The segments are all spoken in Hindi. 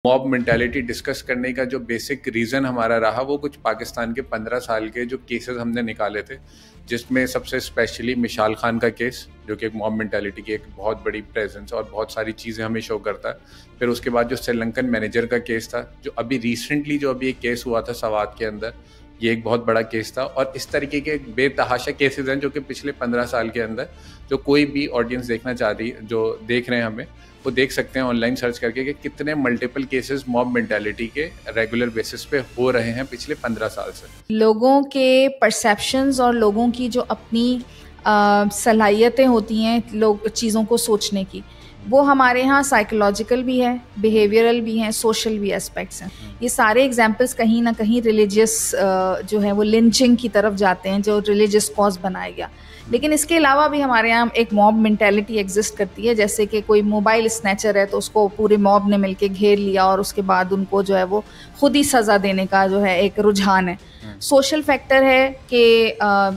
मॉब मेंटालिटी डिस्कस करने का जो बेसिक रीज़न हमारा रहा वो कुछ पाकिस्तान के 15 साल के जो केसेस हमने निकाले थे, जिसमें सबसे स्पेशली मिशाल खान का केस, जो कि एक मॉब मेंटालिटी की एक बहुत बड़ी प्रेजेंस और बहुत सारी चीज़ें हमें शो करता है। फिर उसके बाद जो श्रीलंकन मैनेजर का केस था, जो अभी रिसेंटली जो अभी एक केस हुआ था सवात के अंदर, ये एक बहुत बड़ा केस था। और इस तरीके के बेतहाशा केसेस हैं जो कि पिछले 15 साल के अंदर जो कोई भी ऑडियंस देखना चाह रही है, जो देख रहे हैं हमें, वो देख सकते हैं ऑनलाइन सर्च करके कि कितने मल्टीपल केसेस मॉब मेंटालिटी के रेगुलर बेसिस पे हो रहे हैं पिछले 15 साल से। लोगों के परसेप्शंस और लोगों की जो अपनी सलाहियतें होती हैं लोग चीज़ों को सोचने की, वो हमारे यहाँ साइकोलॉजिकल भी है, बिहेवियरल भी हैं, सोशल भी एस्पेक्ट्स हैं। ये सारे एग्जांपल्स कहीं ना कहीं रिलीजियस जो है वो लिंचिंग की तरफ जाते हैं, जो रिलीजियस कॉज बनाया गया। लेकिन इसके अलावा भी हमारे यहाँ एक मॉब मेंटालिटी एग्जिस्ट करती है। जैसे कि कोई मोबाइल स्नैचर है तो उसको पूरे मॉब ने मिलके घेर लिया और उसके बाद उनको जो है वो खुद ही सज़ा देने का जो है एक रुझान है। सोशल फैक्टर है कि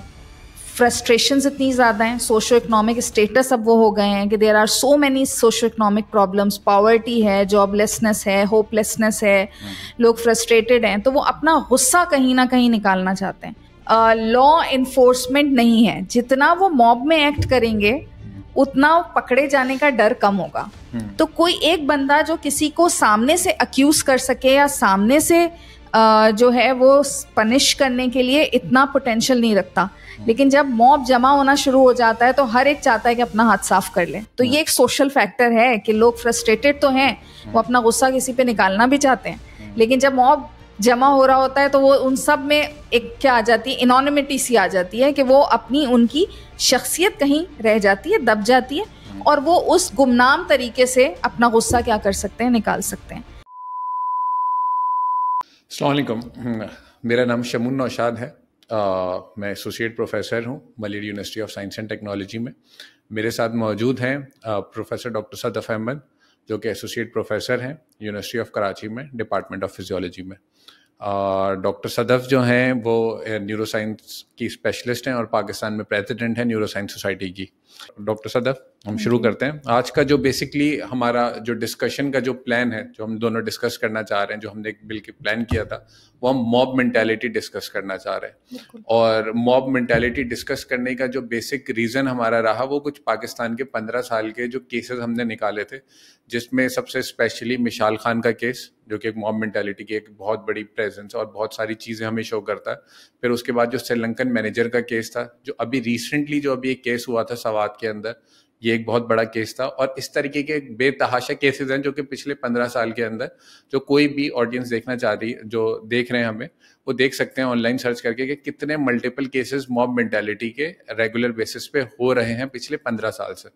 फ्रस्ट्रेशंस इतनी ज़्यादा हैं, सोशो इकोनॉमिक स्टेटस अब वो हो गए हैं कि there are so many socio economic problems, poverty है, जॉबलेसनेस है, होपलेसनेस है, लोग फ्रस्ट्रेटेड हैं, तो वो अपना गुस्सा कहीं ना कहीं निकालना चाहते हैं। लॉ इन्फोर्समेंट नहीं है, जितना वो मॉब में एक्ट करेंगे उतना पकड़े जाने का डर कम होगा। तो कोई एक बंदा जो किसी को सामने से अक्यूज कर सके या सामने से जो है वो पनिश करने के लिए इतना पोटेंशियल नहीं रखता। लेकिन जब मॉब जमा होना शुरू हो जाता है तो हर एक चाहता है कि अपना हाथ साफ कर ले। तो ये एक सोशल फैक्टर है कि लोग फ्रस्ट्रेटेड तो हैं, वो अपना गुस्सा किसी पे निकालना भी चाहते हैं, लेकिन जब मॉब जमा हो रहा होता है तो वो उन सब में एक क्या आ जाती है, इनोनिमिटी सी आ जाती है कि वो अपनी उनकी शख्सियत कहीं रह जाती है, दब जाती है, और वो उस गुमनाम तरीके से अपना गुस्सा क्या कर सकते हैं, निकाल सकते हैं। अस्सलाम वालेकुम, मेरा नाम शमून नौशाद है। मैं एसोसिएट प्रोफेसर हूँ Malir university of science and technology में। मेरे साथ मौजूद हैं प्रोफेसर डॉक्टर सदफ अहमद, जो कि एसोसिएट प्रोफेसर हैं यूनिवर्सिटी ऑफ कराची में, डिपार्टमेंट ऑफ फिजियोलॉजी में। डॉक्टर सदफ जो हैं वो न्यूरो साइंस की स्पेशलिस्ट हैं और पाकिस्तान में प्रेसिडेंट हैं न्यूरो साइंस सोसाइटी की। डॉक्टर सदफ, हम शुरू करते हैं। आज का जो बेसिकली हमारा जो डिस्कशन का जो प्लान है, जो हम दोनों डिस्कस करना चाह रहे हैं, जो हमने एक बिल के प्लान किया था, वो हम मॉब मेंटालिटी डिस्कस करना चाह रहे हैं। और मॉब मेंटालिटी डिस्कस करने का जो बेसिक रीज़न हमारा रहा वो कुछ पाकिस्तान के 15 साल के जो केसेस हमने निकाले थे, जिसमें सबसे स्पेशली मिशाल खान का केस, जो कि एक मॉब मेंटालिटी की एक बहुत बड़ी प्रेजेंस और बहुत सारी चीज़ें हमें शो करता है। फिर उसके बाद जो श्रीलंकन मैनेजर का केस था, जो अभी रिसेंटली जो अभी एक केस हुआ था सवात के अंदर, ये एक बहुत बड़ा केस था। और इस तरीके के बेतहाशा केसेस हैं जो कि पिछले 15 साल के अंदर जो कोई भी ऑडियंस देखना चाह रही है, जो देख रहे हैं हमें, वो देख सकते हैं ऑनलाइन सर्च करके कि कितने मल्टीपल केसेस मॉब मेंटालिटी के रेगुलर बेसिस पे हो रहे हैं पिछले 15 साल से।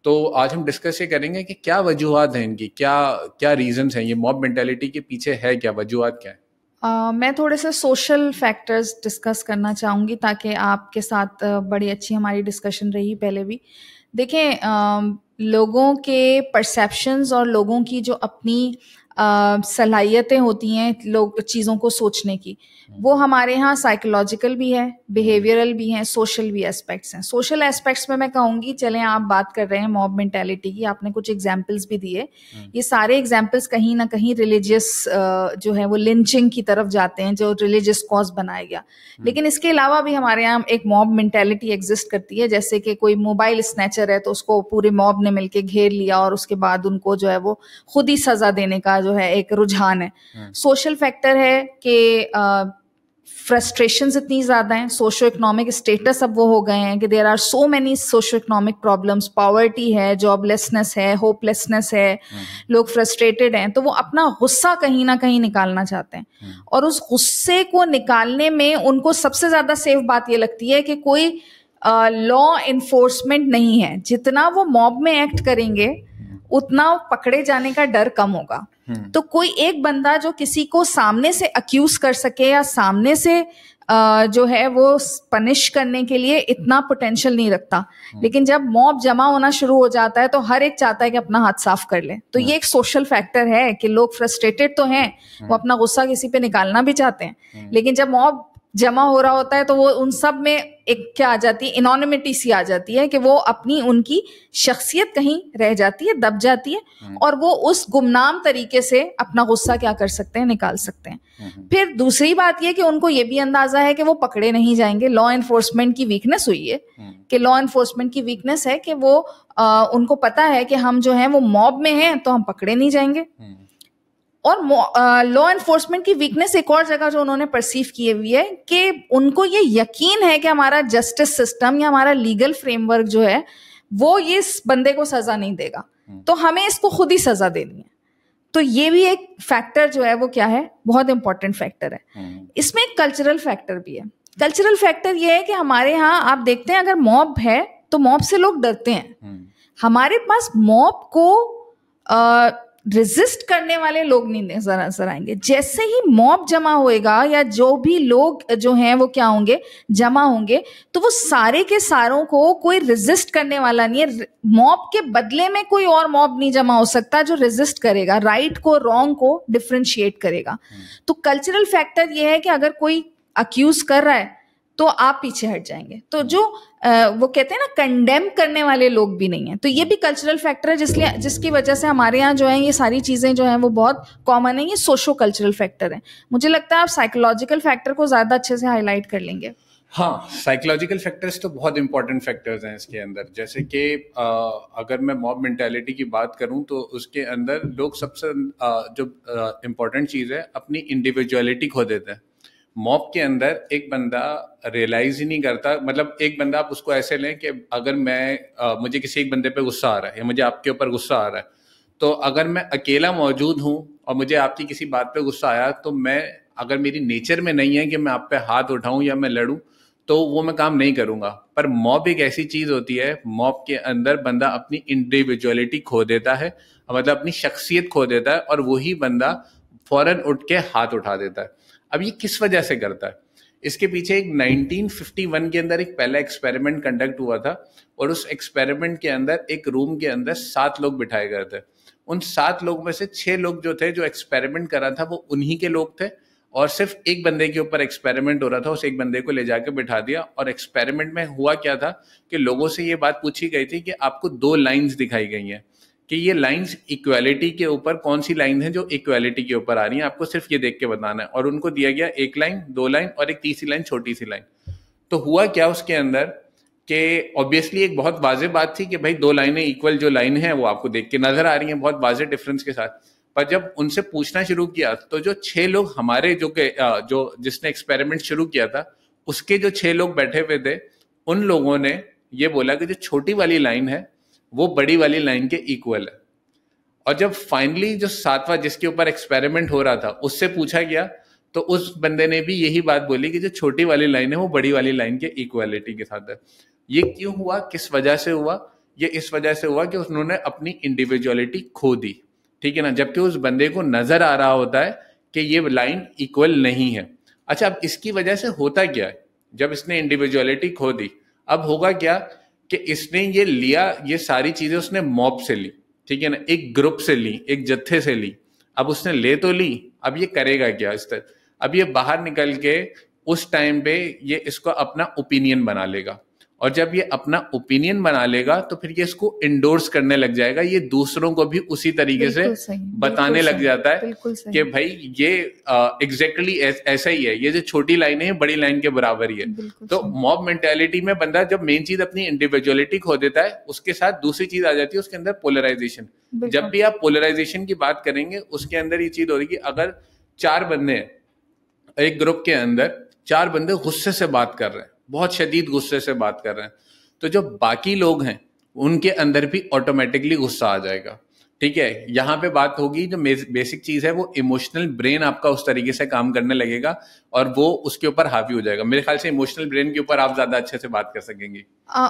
तो आज हम डिस्कस ये करेंगे कि क्या वजूहात हैं इनकी, क्या क्या रीजंस हैं, ये मॉब मेंटालिटी के पीछे है क्या, वजूहात क्या है। मैं थोड़े से सोशल फैक्टर्स डिस्कस करना चाहूँगी ताकि आपके साथ बड़ी अच्छी हमारी डिस्कशन रही पहले भी। देखें, लोगों के परसेप्शंस और लोगों की जो अपनी सलाहियतें होती हैं लोग चीज़ों को सोचने की, वो हमारे यहाँ साइकोलॉजिकल भी है, बिहेवियरल भी हैं, सोशल भी एस्पेक्ट्स हैं। सोशल एस्पेक्ट्स में मैं कहूँगी, चलें आप बात कर रहे हैं मॉब मेंटालिटी की, आपने कुछ एग्जांपल्स भी दिए। ये सारे एग्जांपल्स कहीं ना कहीं रिलीजियस जो है वो लिंचिंग की तरफ जाते हैं, जो रिलीजियस कॉज बनाया गया। लेकिन इसके अलावा भी हमारे यहाँ एक मॉब मेंटालिटी एग्जिस्ट करती है। जैसे कि कोई मोबाइल स्नैचर है तो उसको पूरे मॉब ने मिलके घेर लिया और उसके बाद उनको जो है वो खुद ही सजा देने का जो है एक रुझान है। सोशल फैक्टर है कि फ्रस्ट्रेशंस इतनी ज़्यादा हैं, सोशो इकोनॉमिक स्टेटस अब वो हो गए हैं कि there are so many socio economic problems, poverty है, जॉबलेसनेस है, होपलेसनेस है, लोग फ्रस्ट्रेटेड हैं, तो वो अपना गुस्सा कहीं ना कहीं निकालना चाहते हैं। और उस गुस्से को निकालने में उनको सबसे ज़्यादा सेफ बात ये लगती है कि कोई लॉ इन्फोर्समेंट नहीं है। जितना वो मॉब में एक्ट करेंगे उतना पकड़े जाने का डर कम होगा। तो कोई एक बंदा जो किसी को सामने से अक्यूज कर सके या सामने से जो है वो पनिश करने के लिए इतना पोटेंशियल नहीं रखता। लेकिन जब मॉब जमा होना शुरू हो जाता है तो हर एक चाहता है कि अपना हाथ साफ कर ले। तो ये एक सोशल फैक्टर है कि लोग फ्रस्ट्रेटेड तो हैं, वो अपना गुस्सा किसी पे निकालना भी चाहते हैं, लेकिन जब मॉब जमा हो रहा होता है तो वो उन सब में एक क्या आ जाती है, इनोनिमिटी सी आ जाती है कि वो अपनी उनकी शख्सियत कहीं रह जाती है, दब जाती है, और वो उस गुमनाम तरीके से अपना गुस्सा क्या कर सकते हैं, निकाल सकते हैं। फिर दूसरी बात ये कि उनको ये भी अंदाजा है कि वो पकड़े नहीं जाएंगे। लॉ एनफोर्समेंट की वीकनेस हुई है कि लॉ एनफोर्समेंट की वीकनेस है कि वो उनको पता है कि हम जो है वो मॉब में हैं तो हम पकड़े नहीं जाएंगे। और लॉ एनफोर्समेंट की वीकनेस एक और जगह जो उन्होंने परसीव की हुई है कि उनको ये यकीन है कि हमारा जस्टिस सिस्टम या हमारा लीगल फ्रेमवर्क जो है वो ये इस बंदे को सजा नहीं देगा, तो हमें इसको खुद ही सजा देनी है। तो ये भी एक फैक्टर जो है वो क्या है, बहुत इंपॉर्टेंट फैक्टर है। इसमें एक कल्चरल फैक्टर भी है। कल्चरल फैक्टर ये है कि हमारे यहाँ आप देखते हैं अगर मॉब है तो मॉब से लोग डरते हैं। हमारे पास मॉब को रेजिस्ट करने वाले लोग नहीं नजर आएंगे। जैसे ही मॉब जमा होएगा या जो भी लोग जो हैं वो क्या होंगे, जमा होंगे, तो वो सारे के सारों को कोई रेजिस्ट करने वाला नहीं है। मॉब के बदले में कोई और मॉब नहीं जमा हो सकता जो रेजिस्ट करेगा, राइट को रॉन्ग को डिफरेंशिएट करेगा। तो कल्चरल फैक्टर ये है कि अगर कोई अक्यूज कर रहा है तो आप पीछे हट जाएंगे। तो जो वो कहते हैं ना, कंडेम करने वाले लोग भी नहीं है। तो ये भी कल्चरल फैक्टर है जिसकी वजह से हमारे यहाँ जो है ये सारी चीजें जो हैं वो बहुत कॉमन है। ये सोशो कल्चरल फैक्टर है। मुझे लगता है आप साइकोलॉजिकल फैक्टर को ज्यादा अच्छे से हाईलाइट कर लेंगे। हाँ, साइकोलॉजिकल फैक्टर्स तो बहुत इंपॉर्टेंट फैक्टर्स हैं इसके अंदर। जैसे कि अगर मैं मॉब मेंटालिटी की बात करूं तो उसके अंदर लोग सबसे जो इम्पोर्टेंट चीज़ है, अपनी इंडिविजुअलिटी खो देते हैं। मॉब के अंदर एक बंदा रियलाइज ही नहीं करता, मतलब एक बंदा आप उसको ऐसे लें कि अगर मैं मुझे किसी एक बंदे पे गुस्सा आ रहा है या मुझे आपके ऊपर गुस्सा आ रहा है, तो अगर मैं अकेला मौजूद हूं और मुझे आपकी किसी बात पे गुस्सा आया, तो मैं, अगर मेरी नेचर में नहीं है कि मैं आप पे हाथ उठाऊं या मैं लड़ूं, तो वो मैं काम नहीं करूंगा। पर मॉब एक ऐसी चीज होती है, मॉब के अंदर बंदा अपनी इंडिविजुअलिटी खो देता है, मतलब अपनी शख्सियत खो देता है, और वही बंदा फौरन उठ के हाथ उठा देता है। अब ये किस वजह से करता है? इसके पीछे एक 1951 के अंदर एक पहला एक्सपेरिमेंट कंडक्ट हुआ था, और उस एक्सपेरिमेंट के अंदर एक रूम के अंदर 7 लोग बिठाए गए थे। उन 7 लोग में से 6 लोग जो थे, जो एक्सपेरिमेंट कर रहा था वो उन्हीं के लोग थे, और सिर्फ एक बंदे के ऊपर एक्सपेरिमेंट हो रहा था। उस एक बंदे को ले जाकर बिठा दिया, और एक्सपेरिमेंट में हुआ क्या था कि लोगों से ये बात पूछी गई थी कि आपको 2 लाइंस दिखाई गई हैं कि ये लाइंस इक्वालिटी के ऊपर, कौन सी लाइन है जो इक्वालिटी के ऊपर आ रही है, आपको सिर्फ ये देख के बताना है। और उनको दिया गया 1 लाइन, 2 लाइन और एक तीसरी लाइन, छोटी सी लाइन। तो हुआ क्या उसके अंदर कि ऑब्वियसली एक बहुत वाजे बात थी कि भाई 2 लाइनें इक्वल जो लाइन है वो आपको देख के नजर आ रही हैं, बहुत वाजे डिफरेंस के साथ। पर जब उनसे पूछना शुरू किया तो जो 6 लोग हमारे जो जिसने एक्सपेरिमेंट शुरू किया था, उसके जो 6 लोग बैठे हुए थे, उन लोगों ने ये बोला कि जो छोटी वाली लाइन है वो बड़ी वाली लाइन के इक्वल है। और जब फाइनली जो 7वां जिसके ऊपर एक्सपेरिमेंट हो रहा था उससे पूछा गया, तो उस बंदे ने भी यही बात बोली कि जो छोटी वाली लाइन है वो बड़ी वाली लाइन के इक्वालिटी के साथ है। ये क्यों हुआ, किस वजह से हुआ? ये इस वजह से हुआ कि उन्होंने अपनी इंडिविजुअलिटी खो दी, ठीक है ना, जबकि उस बंदे को नजर आ रहा होता है कि ये लाइन इक्वल नहीं है। अच्छा, अब इसकी वजह से होता क्या है? जब इसने इंडिविजुअलिटी खो दी, अब होगा क्या कि इसने ये लिया, ये सारी चीजें उसने मॉब से ली, ठीक है ना, एक ग्रुप से ली, एक जत्थे से ली। अब उसने ले तो ली, अब ये करेगा क्या इस तरह? अब ये बाहर निकल के उस टाइम पे ये इसको अपना ओपिनियन बना लेगा, और जब ये अपना ओपिनियन बना लेगा तो फिर ये इसको इंडोर्स करने लग जाएगा। ये दूसरों को भी उसी तरीके से बताने लग जाता है कि भाई ये एग्जैक्टली ऐसा ही है, ये जो छोटी लाइन है बड़ी लाइन के बराबर ही है। तो मॉब मेंटालिटी में बंदा जब मेन चीज अपनी इंडिविजुअलिटी खो देता है, उसके साथ दूसरी चीज आ जाती है उसके अंदर, पोलराइजेशन। जब भी आप पोलराइजेशन की बात करेंगे उसके अंदर ये चीज हो रही है कि अगर 4 बंदे हैं एक ग्रुप के अंदर, 4 बंदे गुस्से से बात कर रहे हैं, बहुत शदीद गुस्से से बात कर रहे हैं, तो जो बाकी लोग हैं उनके अंदर भी ऑटोमेटिकली गुस्सा आ जाएगा, ठीक है। यहाँ पे बात होगी, जो बेसिक चीज है वो इमोशनल ब्रेन आपका उस तरीके से काम करने लगेगा और वो उसके ऊपर हावी हो जाएगा। मेरे ख्याल से इमोशनल ब्रेन के ऊपर आप ज्यादा अच्छे से बात कर सकेंगी।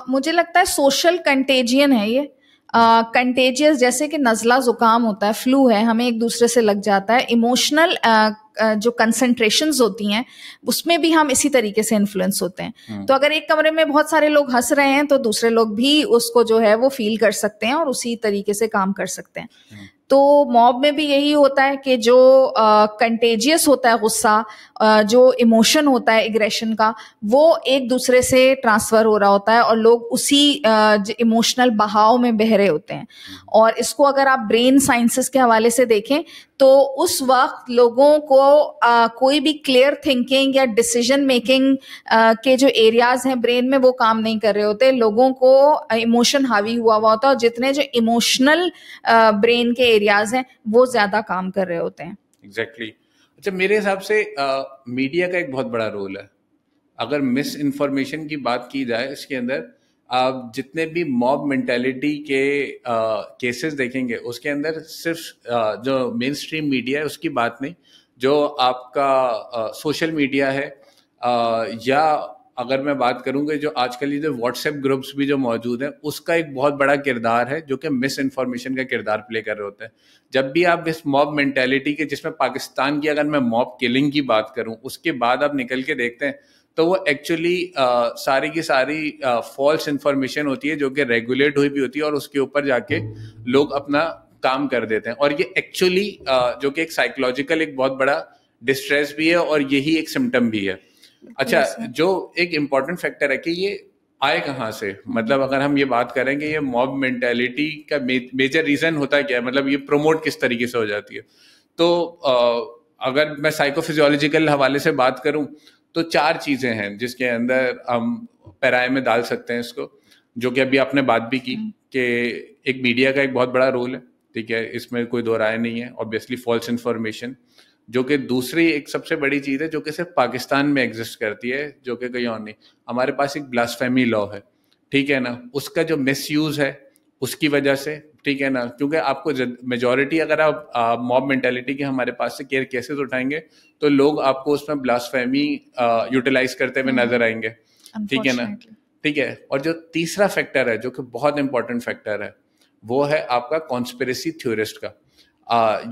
मुझे लगता है सोशल कंटेजियन है ये, कंटेजियस, जैसे कि नज़ला जुकाम होता है, फ्लू है, हमें एक दूसरे से लग जाता है। इमोशनल जो कंसंट्रेशंस होती हैं उसमें भी हम इसी तरीके से इन्फ्लुएंस होते हैं। तो अगर एक कमरे में बहुत सारे लोग हंस रहे हैं तो दूसरे लोग भी उसको जो है वो फील कर सकते हैं और उसी तरीके से काम कर सकते हैं। तो मॉब में भी यही होता है कि जो कंटेजियस होता है गुस्सा, जो इमोशन होता है एग्रेशन का, वो एक दूसरे से ट्रांसफर हो रहा होता है और लोग उसी इमोशनल बहाव में बह रहे होते हैं। और इसको अगर आप ब्रेन साइंसेस के हवाले से देखें तो उस वक्त लोगों को कोई भी क्लियर थिंकिंग या डिसीजन मेकिंग के जो एरियाज हैं ब्रेन में वो काम नहीं कर रहे होते, लोगों को इमोशन हावी हुआ होता है और जितने जो इमोशनल ब्रेन के एरियाज हैं वो ज्यादा काम कर रहे होते हैं। एग्जैक्टली। अच्छा, मेरे हिसाब से मीडिया का एक बहुत बड़ा रोल है। अगर मिस इन्फॉर्मेशन की बात की जाए इसके अंदर, आप जितने भी मॉब मेंटेलिटी के केसेस देखेंगे उसके अंदर सिर्फ जो मेन स्ट्रीम मीडिया है उसकी बात नहीं, जो आपका सोशल मीडिया है या अगर मैं बात करूंगा जो आजकल ये जो व्हाट्सएप ग्रुप्स भी जो मौजूद हैं उसका एक बहुत बड़ा किरदार है जो कि मिस इन्फॉर्मेशन का किरदार प्ले कर रहे होते हैं। जब भी आप इस मॉब मेंटेलिटी के, जिसमें पाकिस्तान की अगर मैं मॉब किलिंग की बात करूं, उसके बाद आप निकल के देखते हैं तो वो एक्चुअली सारी की सारी फॉल्स इन्फॉर्मेशन होती है जो कि रेगुलेट हुई भी होती है और उसके ऊपर जाके लोग अपना काम कर देते हैं। और ये एक्चुअली जो कि एक साइकोलॉजिकल एक बहुत बड़ा डिस्ट्रेस भी है और यही एक सिम्टम भी है। अच्छा, जो एक इम्पॉर्टेंट फैक्टर है कि ये आए कहाँ से, मतलब अगर हम ये बात करेंगे ये मॉब मेंटेलिटी का मेजर रीजन होता है क्या है, मतलब ये प्रमोट किस तरीके से हो जाती है। तो अगर मैं साइकोफिजियोलॉजिकल हवाले से बात करूं तो 4 चीजें हैं जिसके अंदर हम पैराए में डाल सकते हैं इसको, जो कि अभी आपने बात भी की कि एक मीडिया का एक बहुत बड़ा रोल है, ठीक है, इसमें कोई दो राय नहीं है। ऑब्वियसली फॉल्स इन्फॉर्मेशन, जो कि दूसरी एक सबसे बड़ी चीज है जो कि सिर्फ पाकिस्तान में एग्जिस्ट करती है, जो कि कहीं और नहीं। हमारे पास एक ब्लास्फेमी लॉ है, ठीक है ना, उसका जो मिसयूज है उसकी वजह से, ठीक है ना, क्योंकि आपको मेजॉरिटी अगर आप मॉब मेंटेलिटी के हमारे पास से केयर केसेस उठाएंगे तो लोग आपको उसमें ब्लास्फेमी यूटिलाइज करते हुए नजर आएंगे, ठीक है ना, ठीक है। और जो तीसरा फैक्टर है जो कि बहुत इंपॉर्टेंट फैक्टर है वो है आपका कॉन्स्पिरेसी थ्योरिस्ट का।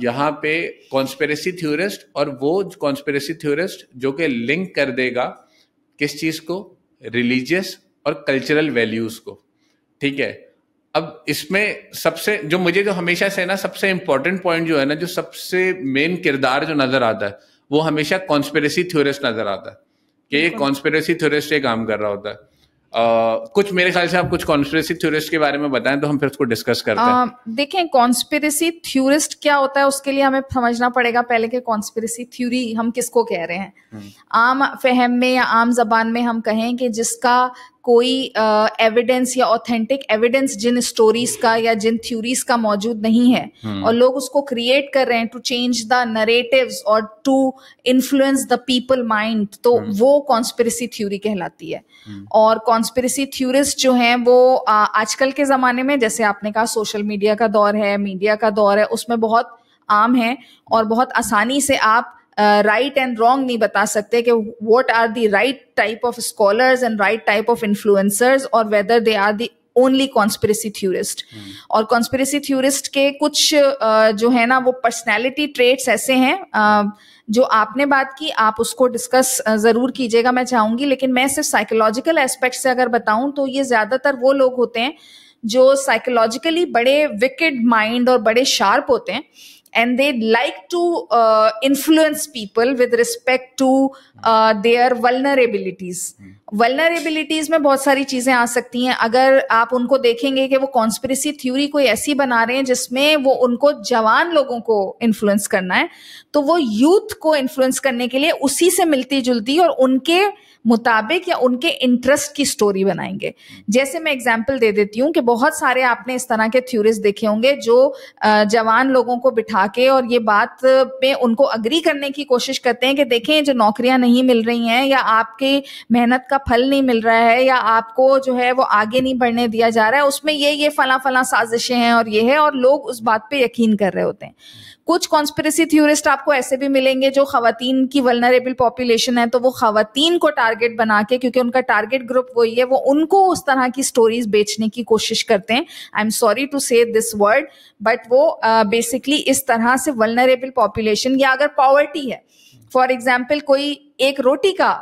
यहाँ पे कॉन्स्पिरेसी थ्योरिस्ट, और वो कॉन्स्पिरेसी थ्योरिस्ट जो कि लिंक कर देगा किस चीज को, रिलीजियस और कल्चरल वैल्यूज को, ठीक है। अब इसमें सबसे जो मुझे जो हमेशा से ना सबसे इंपॉर्टेंट पॉइंट जो है ना, जो सबसे मेन किरदार जो नजर आता है वो हमेशा कॉन्स्पिरेसी थ्योरिस्ट नजर आता है कि ये कॉन्स्पिरेसी थ्योरिस्ट ये काम कर रहा होता है। कुछ मेरे ख्याल से आप कुछ कॉन्स्पिरेसी थ्योरिस्ट के बारे में बताएं तो हम फिर उसको डिस्कस करते हैं। देखें, कॉन्स्पिरेसी थ्योरिस्ट क्या होता है उसके लिए हमें समझना पड़ेगा पहले कि कॉन्स्पिरेसी थ्योरी हम किसको कह रहे हैं। आम फहम में या आम जबान में हम कहें कि जिसका कोई एविडेंस या ऑथेंटिक एविडेंस जिन स्टोरीज का या जिन थ्योरीज का मौजूद नहीं है और लोग उसको क्रिएट कर रहे हैं टू चेंज द नरेटिव्स और to influence the people mind, तो वो कॉन्स्पिरेसी थ्योरी कहलाती है। और कॉन्स्पिरेसी थ्योरिस्ट जो हैं वो आजकल के जमाने में, जैसे आपने कहा सोशल मीडिया का दौर है, मीडिया का दौर है, उसमें बहुत आम है और बहुत आसानी से आप राइट एंड रॉन्ग नहीं बता सकते कि what are the right type of scholars and right type of influencers और whether they are the only conspiracy theorist. और कॉन्स्पिरेसी थ्योरिस्ट के कुछ जो है ना वो पर्सनैलिटी ट्रेट्स ऐसे हैं जो आपने बात की, आप उसको डिस्कस जरूर कीजिएगा, मैं चाहूंगी। लेकिन मैं सिर्फ साइकोलॉजिकल एस्पेक्ट से अगर बताऊं तो ये ज्यादातर वो लोग होते हैं जो साइकोलॉजिकली बड़े विकेड माइंड और बड़े शार्प होते हैं and they like to influence people with respect to their vulnerabilities. Vulnerabilities में बहुत सारी चीजें आ सकती हैं। अगर आप उनको देखेंगे कि वो कॉन्स्पिरेसी थ्योरी कोई ऐसी बना रहे हैं जिसमें वो उनको जवान लोगों को इन्फ्लुएंस करना है, तो वो यूथ को इन्फ्लुएंस करने के लिए उसी से मिलती जुलती और उनके मुताबिक या उनके इंटरेस्ट की स्टोरी बनाएंगे। जैसे मैं एग्जांपल दे देती हूँ कि बहुत सारे आपने इस तरह के थ्योरीज देखे होंगे जो जवान लोगों को बिठा के और ये बात पे उनको अग्री करने की कोशिश करते हैं कि देखें जो नौकरियां नहीं मिल रही हैं या आपकी मेहनत का फल नहीं मिल रहा है या आपको जो है वो आगे नहीं बढ़ने दिया जा रहा है, उसमें ये फला फला साजिशें हैं और ये है, और लोग उस बात पे यकीन कर रहे होते हैं। कुछ कॉन्स्पिरेसी थ्योरिस्ट आपको ऐसे भी मिलेंगे जो खवातीन की वल्नरेबल पॉपुलेशन है तो वो खवातीन को टारगेट बना के, क्योंकि उनका टारगेट ग्रुप वही है, वो उनको उस तरह की स्टोरीज बेचने की कोशिश करते हैं। आई एम सॉरी टू से दिस वर्ड, बट वो बेसिकली इस तरह से वल्नरेबल पॉपुलेशन, या अगर पॉवर्टी है, फॉर एग्जाम्पल कोई एक रोटी का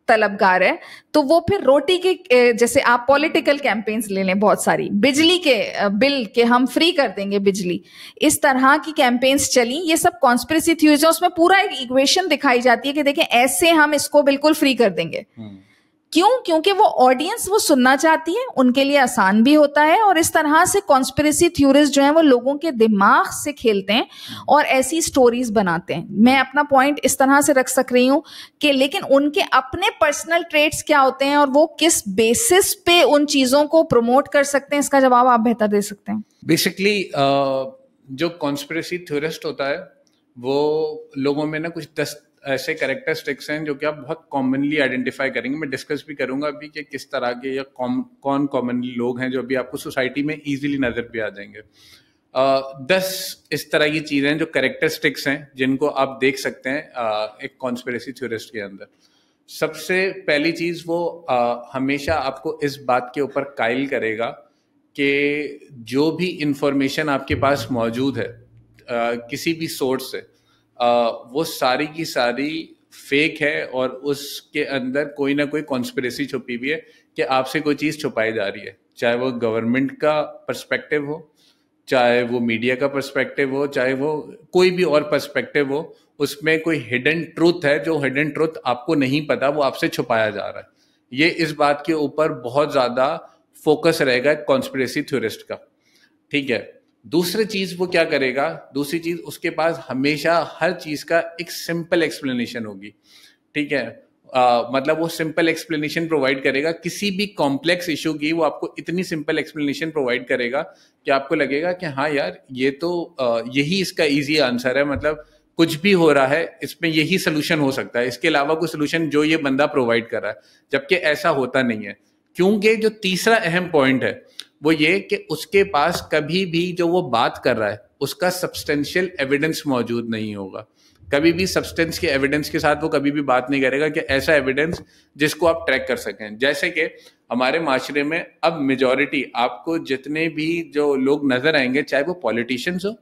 तलबगार है, तो वो फिर रोटी के, जैसे आप पॉलिटिकल कैंपेन्स ले लें, बहुत सारी बिजली के बिल के हम फ्री कर देंगे बिजली, इस तरह की कैंपेन्स चली, ये सब कॉन्स्पिरेसी थ्योरीज है। उसमें पूरा एक इक्वेशन दिखाई जाती है कि देखें ऐसे हम इसको बिल्कुल फ्री कर देंगे। क्यों? क्योंकि वो ऑडियंस वो सुनना चाहती है, उनके लिए आसान भी होता है, और इस तरह से कॉन्स्पिरेसी थ्योरीज जो हैं वो लोगों के दिमाग से खेलते हैं और ऐसी स्टोरीज बनाते हैं। मैं अपना पॉइंट इस तरह से रख सक रही हूं कि लेकिन उनके अपने पर्सनल ट्रेट्स क्या होते हैं और वो किस बेसिस पे उन चीजों को प्रमोट कर सकते हैं, इसका जवाब आप बेहतर दे सकते हैं। बेसिकली जो कॉन्स्पिरेसी थ्योरिस्ट होता है वो लोगों में ना कुछ 10 ऐसे कैरेक्टरिस्टिक्स हैं जो कि आप बहुत कॉमनली आइडेंटिफाई करेंगे। मैं डिस्कस भी करूंगा अभी कि किस तरह के या कौन कॉमनली लोग हैं जो अभी आपको सोसाइटी में इजीली नजर भी आ जाएंगे। 10 इस तरह की चीजें जो कैरेक्टरिस्टिक्स हैं जिनको आप देख सकते हैं एक कॉन्स्पिरेसी थ्योरिस्ट के अंदर। सबसे पहली चीज वो हमेशा आपको इस बात के ऊपर कायल करेगा कि जो भी इंफॉर्मेशन आपके पास मौजूद है किसी भी सोर्स से, वो सारी की सारी फेक है और उसके अंदर कोई ना कोई कॉन्स्पिरेसी छुपी हुई है कि आपसे कोई चीज़ छुपाई जा रही है, चाहे वो गवर्नमेंट का पर्सपेक्टिव हो, चाहे वो मीडिया का पर्सपेक्टिव हो, चाहे वो कोई भी और पर्सपेक्टिव हो, उसमें कोई हिडन ट्रूथ है, जो हिडन ट्रूथ आपको नहीं पता वो आपसे छुपाया जा रहा है। ये इस बात के ऊपर बहुत ज़्यादा फोकस रहेगा कॉन्स्पिरेसी थ्योरिस्ट का। ठीक है, दूसरी चीज वो क्या करेगा, दूसरी चीज उसके पास हमेशा हर चीज का एक सिंपल एक्सप्लेनेशन होगी। ठीक है, मतलब वो सिंपल एक्सप्लेनेशन प्रोवाइड करेगा किसी भी कॉम्प्लेक्स इशू की, वो आपको इतनी सिंपल एक्सप्लेनेशन प्रोवाइड करेगा कि आपको लगेगा कि हाँ यार ये तो यही इसका इजी आंसर है, मतलब कुछ भी हो रहा है इसमें यही सोल्यूशन हो सकता है, इसके अलावा कोई सोल्यूशन जो ये बंदा प्रोवाइड कर रहा है, जबकि ऐसा होता नहीं है। क्योंकि जो तीसरा अहम पॉइंट है वो ये कि उसके पास कभी भी जो वो बात कर रहा है उसका सब्सटेंशियल एविडेंस मौजूद नहीं होगा। कभी भी सब्सटेंस के एविडेंस के साथ वो कभी भी बात नहीं करेगा कि ऐसा एविडेंस जिसको आप ट्रैक कर सकें। जैसे कि हमारे माशरे में अब मेजॉरिटी आपको जितने भी जो लोग नजर आएंगे, चाहे वो पॉलिटिशियंस हो,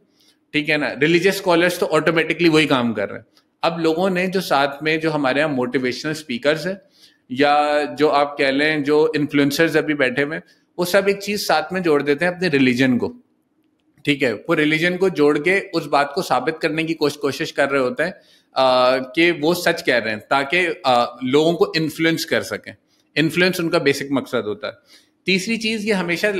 ठीक है ना, रिलीजियस स्कॉलर्स तो ऑटोमेटिकली वही काम कर रहे हैं। अब लोगों ने जो साथ में जो हमारे यहाँ मोटिवेशनल स्पीकर्स है या जो आप कह लें जो इन्फ्लुएंसर्स अभी बैठे हुए, वो सब एक चीज साथ में जोड़ देते हैं, अपने रिलीजन को। ठीक है, वो रिलीजन को जोड़ के उस बात को साबित करने की कोशिश कर रहे होते हैं कि वो सच कह रहे हैं, ताकि लोगों को इन्फ्लुएंस कर सकें। इन्फ्लुएंस उनका बेसिक मकसद होता है। तीसरी चीज ये हमेशा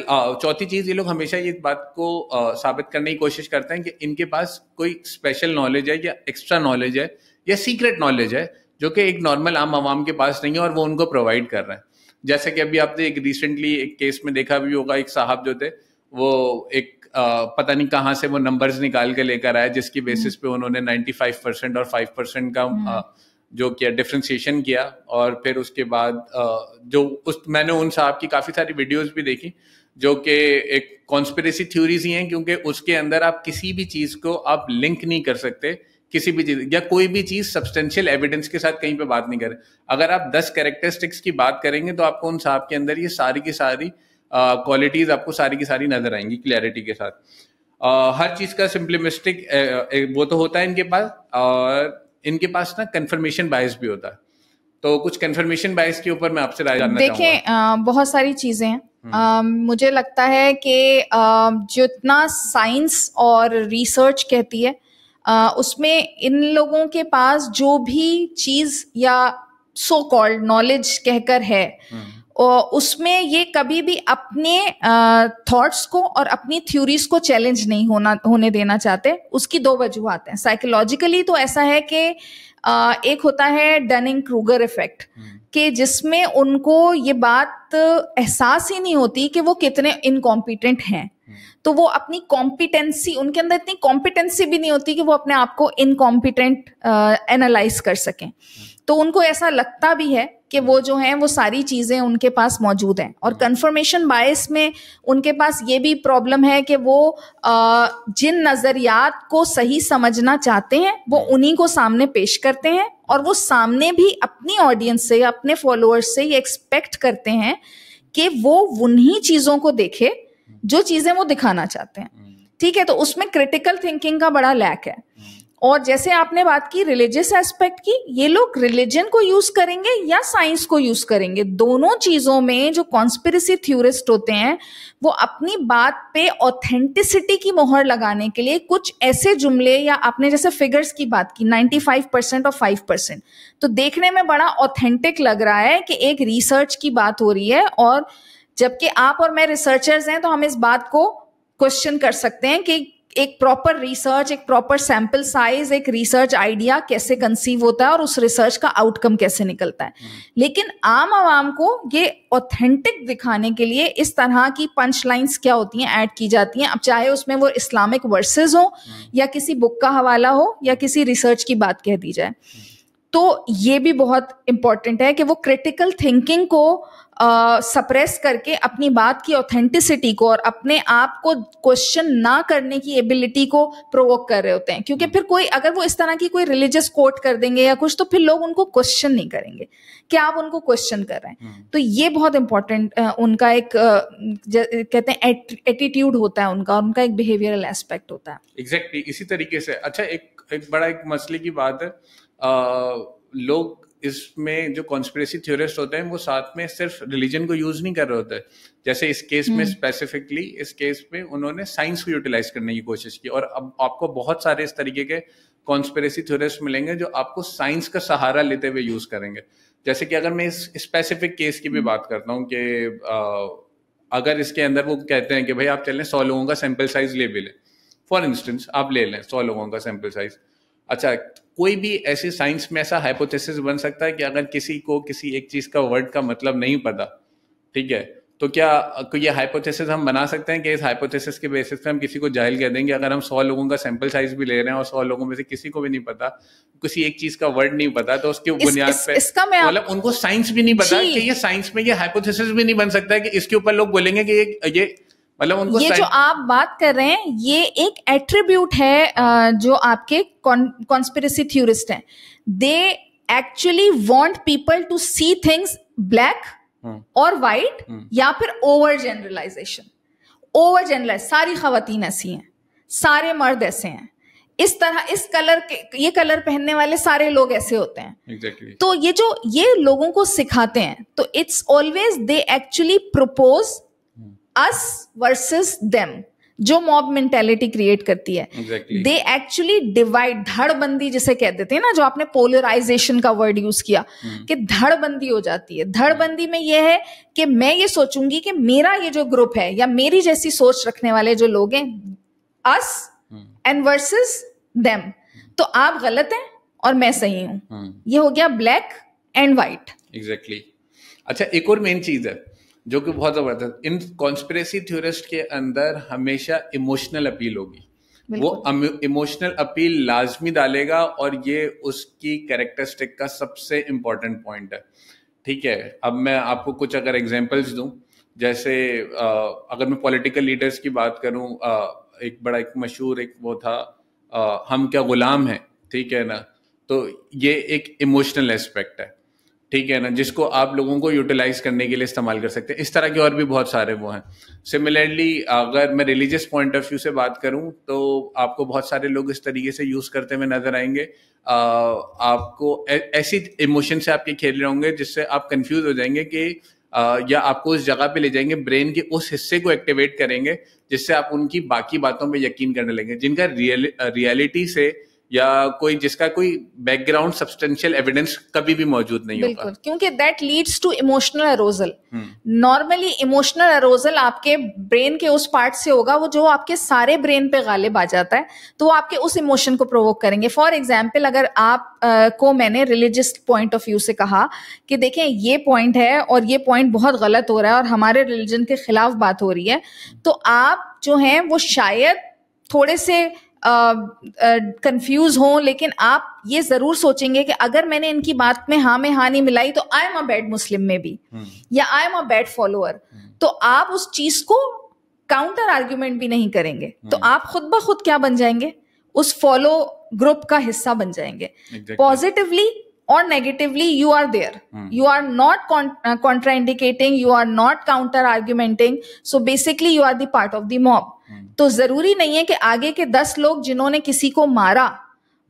चौथी चीज ये लोग हमेशा ये बात को साबित करने की कोशिश करते हैं कि इनके पास कोई स्पेशल नॉलेज है या एक्स्ट्रा नॉलेज है या सीक्रेट नॉलेज है जो कि एक नॉर्मल आम आवाम के पास नहीं है और वो उनको प्रोवाइड कर रहे हैं। जैसे कि अभी आपने एक रिसेंटली एक केस में देखा भी होगा, एक साहब जो थे वो एक पता नहीं कहाँ से वो नंबर्स निकाल के लेकर आए जिसकी बेसिस पे उन्होंने 95% और 5% का जो किया डिफरेंशिएशन किया। और फिर उसके बाद जो मैंने उन साहब की काफी सारी वीडियोस भी देखी जो कि एक कॉन्स्पिरेसी थ्योरीज ही हैं, क्योंकि उसके अंदर आप किसी भी चीज को आप लिंक नहीं कर सकते किसी भी चीज या कोई भी चीज सब्सटेंशियल एविडेंस के साथ कहीं पे बात नहीं करें। अगर आप 10 कैरेक्टरिस्टिक्स की बात करेंगे तो आपको उन साहब के अंदर ये सारी की सारी क्वालिटीज आपको सारी की सारी नजर आएंगी क्लैरिटी के साथ। हर चीज का सिंप्लिमिस्टिक वो तो होता है इनके पास, और इनके पास ना कंफर्मेशन बायस भी होता है। तो कुछ कंफर्मेशन बायस के ऊपर मैं आपसे राय जानना चाहूंगा। देखिए बहुत सारी चीजें हैं। मुझे लगता है कि जितना साइंस और रिसर्च कहती है उसमें इन लोगों के पास जो भी चीज या सो कॉल्ड नॉलेज कहकर है उसमें ये कभी भी अपने थॉट्स को और अपनी थ्योरीज को चैलेंज नहीं होने देना चाहते। उसकी दो वजूहात हैं। साइकोलॉजिकली तो ऐसा है कि एक होता है डनिंग क्रूगर इफेक्ट कि जिसमें उनको ये बात एहसास ही नहीं होती कि वो कितने इनकॉम्पिटेंट हैं, तो वो अपनी कॉम्पिटेंसी, उनके अंदर इतनी कॉम्पिटेंसी भी नहीं होती कि वो अपने आप को इनकॉम्पिटेंट एनालाइज कर सकें। तो उनको ऐसा लगता भी है कि वो जो हैं वो सारी चीजें उनके पास मौजूद हैं। और कंफर्मेशन बायस में उनके पास ये भी प्रॉब्लम है कि वो जिन नजरियात को सही समझना चाहते हैं वो उन्हीं को सामने पेश करते हैं, और वो सामने भी अपनी ऑडियंस से, अपने फॉलोअर्स से ये एक्सपेक्ट करते हैं कि वो उन्हीं चीजों को देखे जो चीजें वो दिखाना चाहते हैं। ठीक है, तो उसमें क्रिटिकल थिंकिंग का बड़ा लैक है। और जैसे आपने बात की रिलीजियस एस्पेक्ट की, ये लोग रिलीजन को यूज करेंगे या साइंस को यूज करेंगे। दोनों चीजों में जो कॉन्स्पिरेसी थ्योरिस्ट होते हैं वो अपनी बात पे ऑथेंटिसिटी की मोहर लगाने के लिए कुछ ऐसे जुमले, या आपने जैसे फिगर्स की बात की 95% और 5%, तो देखने में बड़ा ऑथेंटिक लग रहा है कि एक रिसर्च की बात हो रही है, और जबकि आप और मैं रिसर्चर्स हैं तो हम इस बात को क्वेश्चन कर सकते हैं कि एक प्रॉपर रिसर्च, एक प्रॉपर सैंपल साइज, एक रिसर्च आइडिया कैसे कंसीव होता है और उस रिसर्च का आउटकम कैसे निकलता है। लेकिन आम आवाम को ये ऑथेंटिक दिखाने के लिए इस तरह की पंच लाइन्स क्या होती हैं, ऐड की जाती हैं। अब चाहे उसमें वो इस्लामिक वर्सेस हो या किसी बुक का हवाला हो या किसी रिसर्च की बात कह दी जाए, तो ये भी बहुत इंपॉर्टेंट है कि वो क्रिटिकल थिंकिंग को सप्रेस करके अपनी बात की ऑथेंटिसिटी को और अपने आप को क्वेश्चन ना करने की एबिलिटी को प्रोवोक कर रहे होते हैं। क्योंकि फिर कोई अगर वो इस तरह की कोई रिलीजियस कोट कर देंगे या कुछ, तो फिर लोग उनको क्वेश्चन नहीं करेंगे कि आप उनको क्वेश्चन कर रहे हैं। तो ये बहुत इंपॉर्टेंट उनका एक कहते हैं एटीट्यूड होता है उनका, और उनका एक बिहेवियरल एस्पेक्ट होता है। एग्जैक्टली इसी तरीके से। अच्छा, एक बड़ा एक मसले की बात है, लोग इसमें जो कॉन्स्पिरेसी थ्योरिस्ट होते हैं वो साथ में सिर्फ रिलीजन को यूज नहीं कर रहे होते। जैसे इस केस में स्पेसिफिकली, इस केस में उन्होंने साइंस को यूटिलाइज करने की कोशिश की, और अब आपको बहुत सारे इस तरीके के कॉन्स्पिरेसी थ्योरिस्ट मिलेंगे जो आपको साइंस का सहारा लेते हुए यूज करेंगे। जैसे कि अगर मैं इस स्पेसिफिक केस की भी बात करता हूँ कि अगर इसके अंदर वो कहते हैं कि भाई आप चलें 100 लोगों का सैंपल साइज ले भी लें, फॉर इंस्टेंस आप ले लें 100 लोगों का सैंपल साइज। अच्छा, कोई भी ऐसी साइंस में ऐसा हाइपोथेसिस बन सकता है कि अगर किसी को किसी एक चीज का वर्ड का मतलब नहीं पता, ठीक है, तो क्या ये हाइपोथेसिस हम बना सकते हैं कि इस हाइपोथेसिस के बेसिस पे हम किसी को जाहिल कह देंगे? अगर हम 100 लोगों का सैंपल साइज भी ले रहे हैं और 100 लोगों में से किसी को भी नहीं पता, किसी एक चीज का वर्ड नहीं पता, तो उसके बुनियाद पे मतलब उनको साइंस भी नहीं पता कि ये साइंस में ये हाइपोथेसिस भी नहीं बन सकता है कि इसके ऊपर लोग बोलेंगे कि ये मतलब उनको ये जो आप बात कर रहे हैं ये एक एट्रीब्यूट है जो आपके कॉन्स्पिरेसी थ्योरिस्ट हैं। They actually want people to see things black और वाइट, या फिर ओवर जनरलाइजेशन। ओवर जनरलाइज, सारी खवातीन ऐसी हैं, सारे मर्द ऐसे हैं, इस तरह इस कलर के, ये कलर पहनने वाले सारे लोग ऐसे होते हैं। Exactly. तो ये जो ये लोगों को सिखाते हैं, तो it's always they actually propose us versus them, जो मॉब मेंटेलिटी क्रिएट करती है। दे एक्चुअली डिवाइड, धड़बंदी जिसे कह देते हैं ना, जो आपने पोलराइजेशन का वर्ड यूज किया कि धड़बंदी हो जाती है। धड़बंदी में यह है कि मैं ये सोचूंगी कि मेरा ये जो ग्रुप है या मेरी जैसी सोच रखने वाले जो लोग हैं, us and versus them, तो आप गलत हैं और मैं सही हूं। ये हो गया ब्लैक एंड व्हाइट। एग्जैक्टली। अच्छा, एक और मेन चीज है जो कि बहुत जबरदस्त, इन कॉन्स्पिरेसी थ्योरिस्ट के अंदर हमेशा इमोशनल अपील होगी। वो इमोशनल अपील लाजमी डालेगा, और ये उसकी कैरेक्टरिस्टिक का सबसे इंपॉर्टेंट पॉइंट है। ठीक है, अब मैं आपको कुछ अगर एग्जांपल्स दूं, जैसे अगर मैं पॉलिटिकल लीडर्स की बात करूं, एक बड़ा एक मशहूर एक वो था, हम क्या गुलाम हैं, ठीक है ना, तो ये एक इमोशनल एस्पेक्ट है, ठीक है ना, जिसको आप लोगों को यूटिलाइज करने के लिए इस्तेमाल कर सकते हैं। इस तरह के और भी बहुत सारे वो हैं। सिमिलरली अगर मैं रिलीजियस पॉइंट ऑफ व्यू से बात करूं, तो आपको बहुत सारे लोग इस तरीके से यूज करते हुए नजर आएंगे। आपको ऐसी इमोशन से आपके खेल रहे होंगे जिससे आप कंफ्यूज हो जाएंगे कि या आपको उस जगह पे ले जाएंगे, ब्रेन के उस हिस्से को एक्टिवेट करेंगे जिससे आप उनकी बाकी बातों पे यकीन करने लगेंगे, जिनका रियलिटी से या कोई जिसका कोई बैकग्राउंड सब्सटेंशियल एविडेंस कभी भी मौजूद नहीं होगा। बिल्कुल, क्योंकि that leads to emotional arousal. Normally emotional arousal आपके ब्रेन के उस पार्ट से होगा वो जो आपके सारे ब्रेन पे गालिब आ जाता है, तो वो आपके उस इमोशन को प्रोवोक करेंगे। फॉर एग्जाम्पल, अगर आप को मैंने रिलीजियस पॉइंट ऑफ व्यू से कहा कि देखें ये पॉइंट है और ये पॉइंट बहुत गलत हो रहा है और हमारे रिलीजन के खिलाफ बात हो रही है, तो आप जो हैं वो शायद थोड़े से कंफ्यूज हो, लेकिन आप ये जरूर सोचेंगे कि अगर मैंने इनकी बात में हाँ नहीं मिलाई तो आई एम अ बैड मुस्लिम में भी, या I am a bad follower. तो आप उस चीज को काउंटर आर्ग्यूमेंट भी नहीं करेंगे, तो आप खुद ब खुद क्या बन जाएंगे, उस फॉलो ग्रुप का हिस्सा बन जाएंगे। Positively or negatively you are there, you are not contraindicating, you are not counter argumenting, so basically you are the part of the mob। तो जरूरी नहीं है कि आगे के 10 लोग जिन्होंने किसी को मारा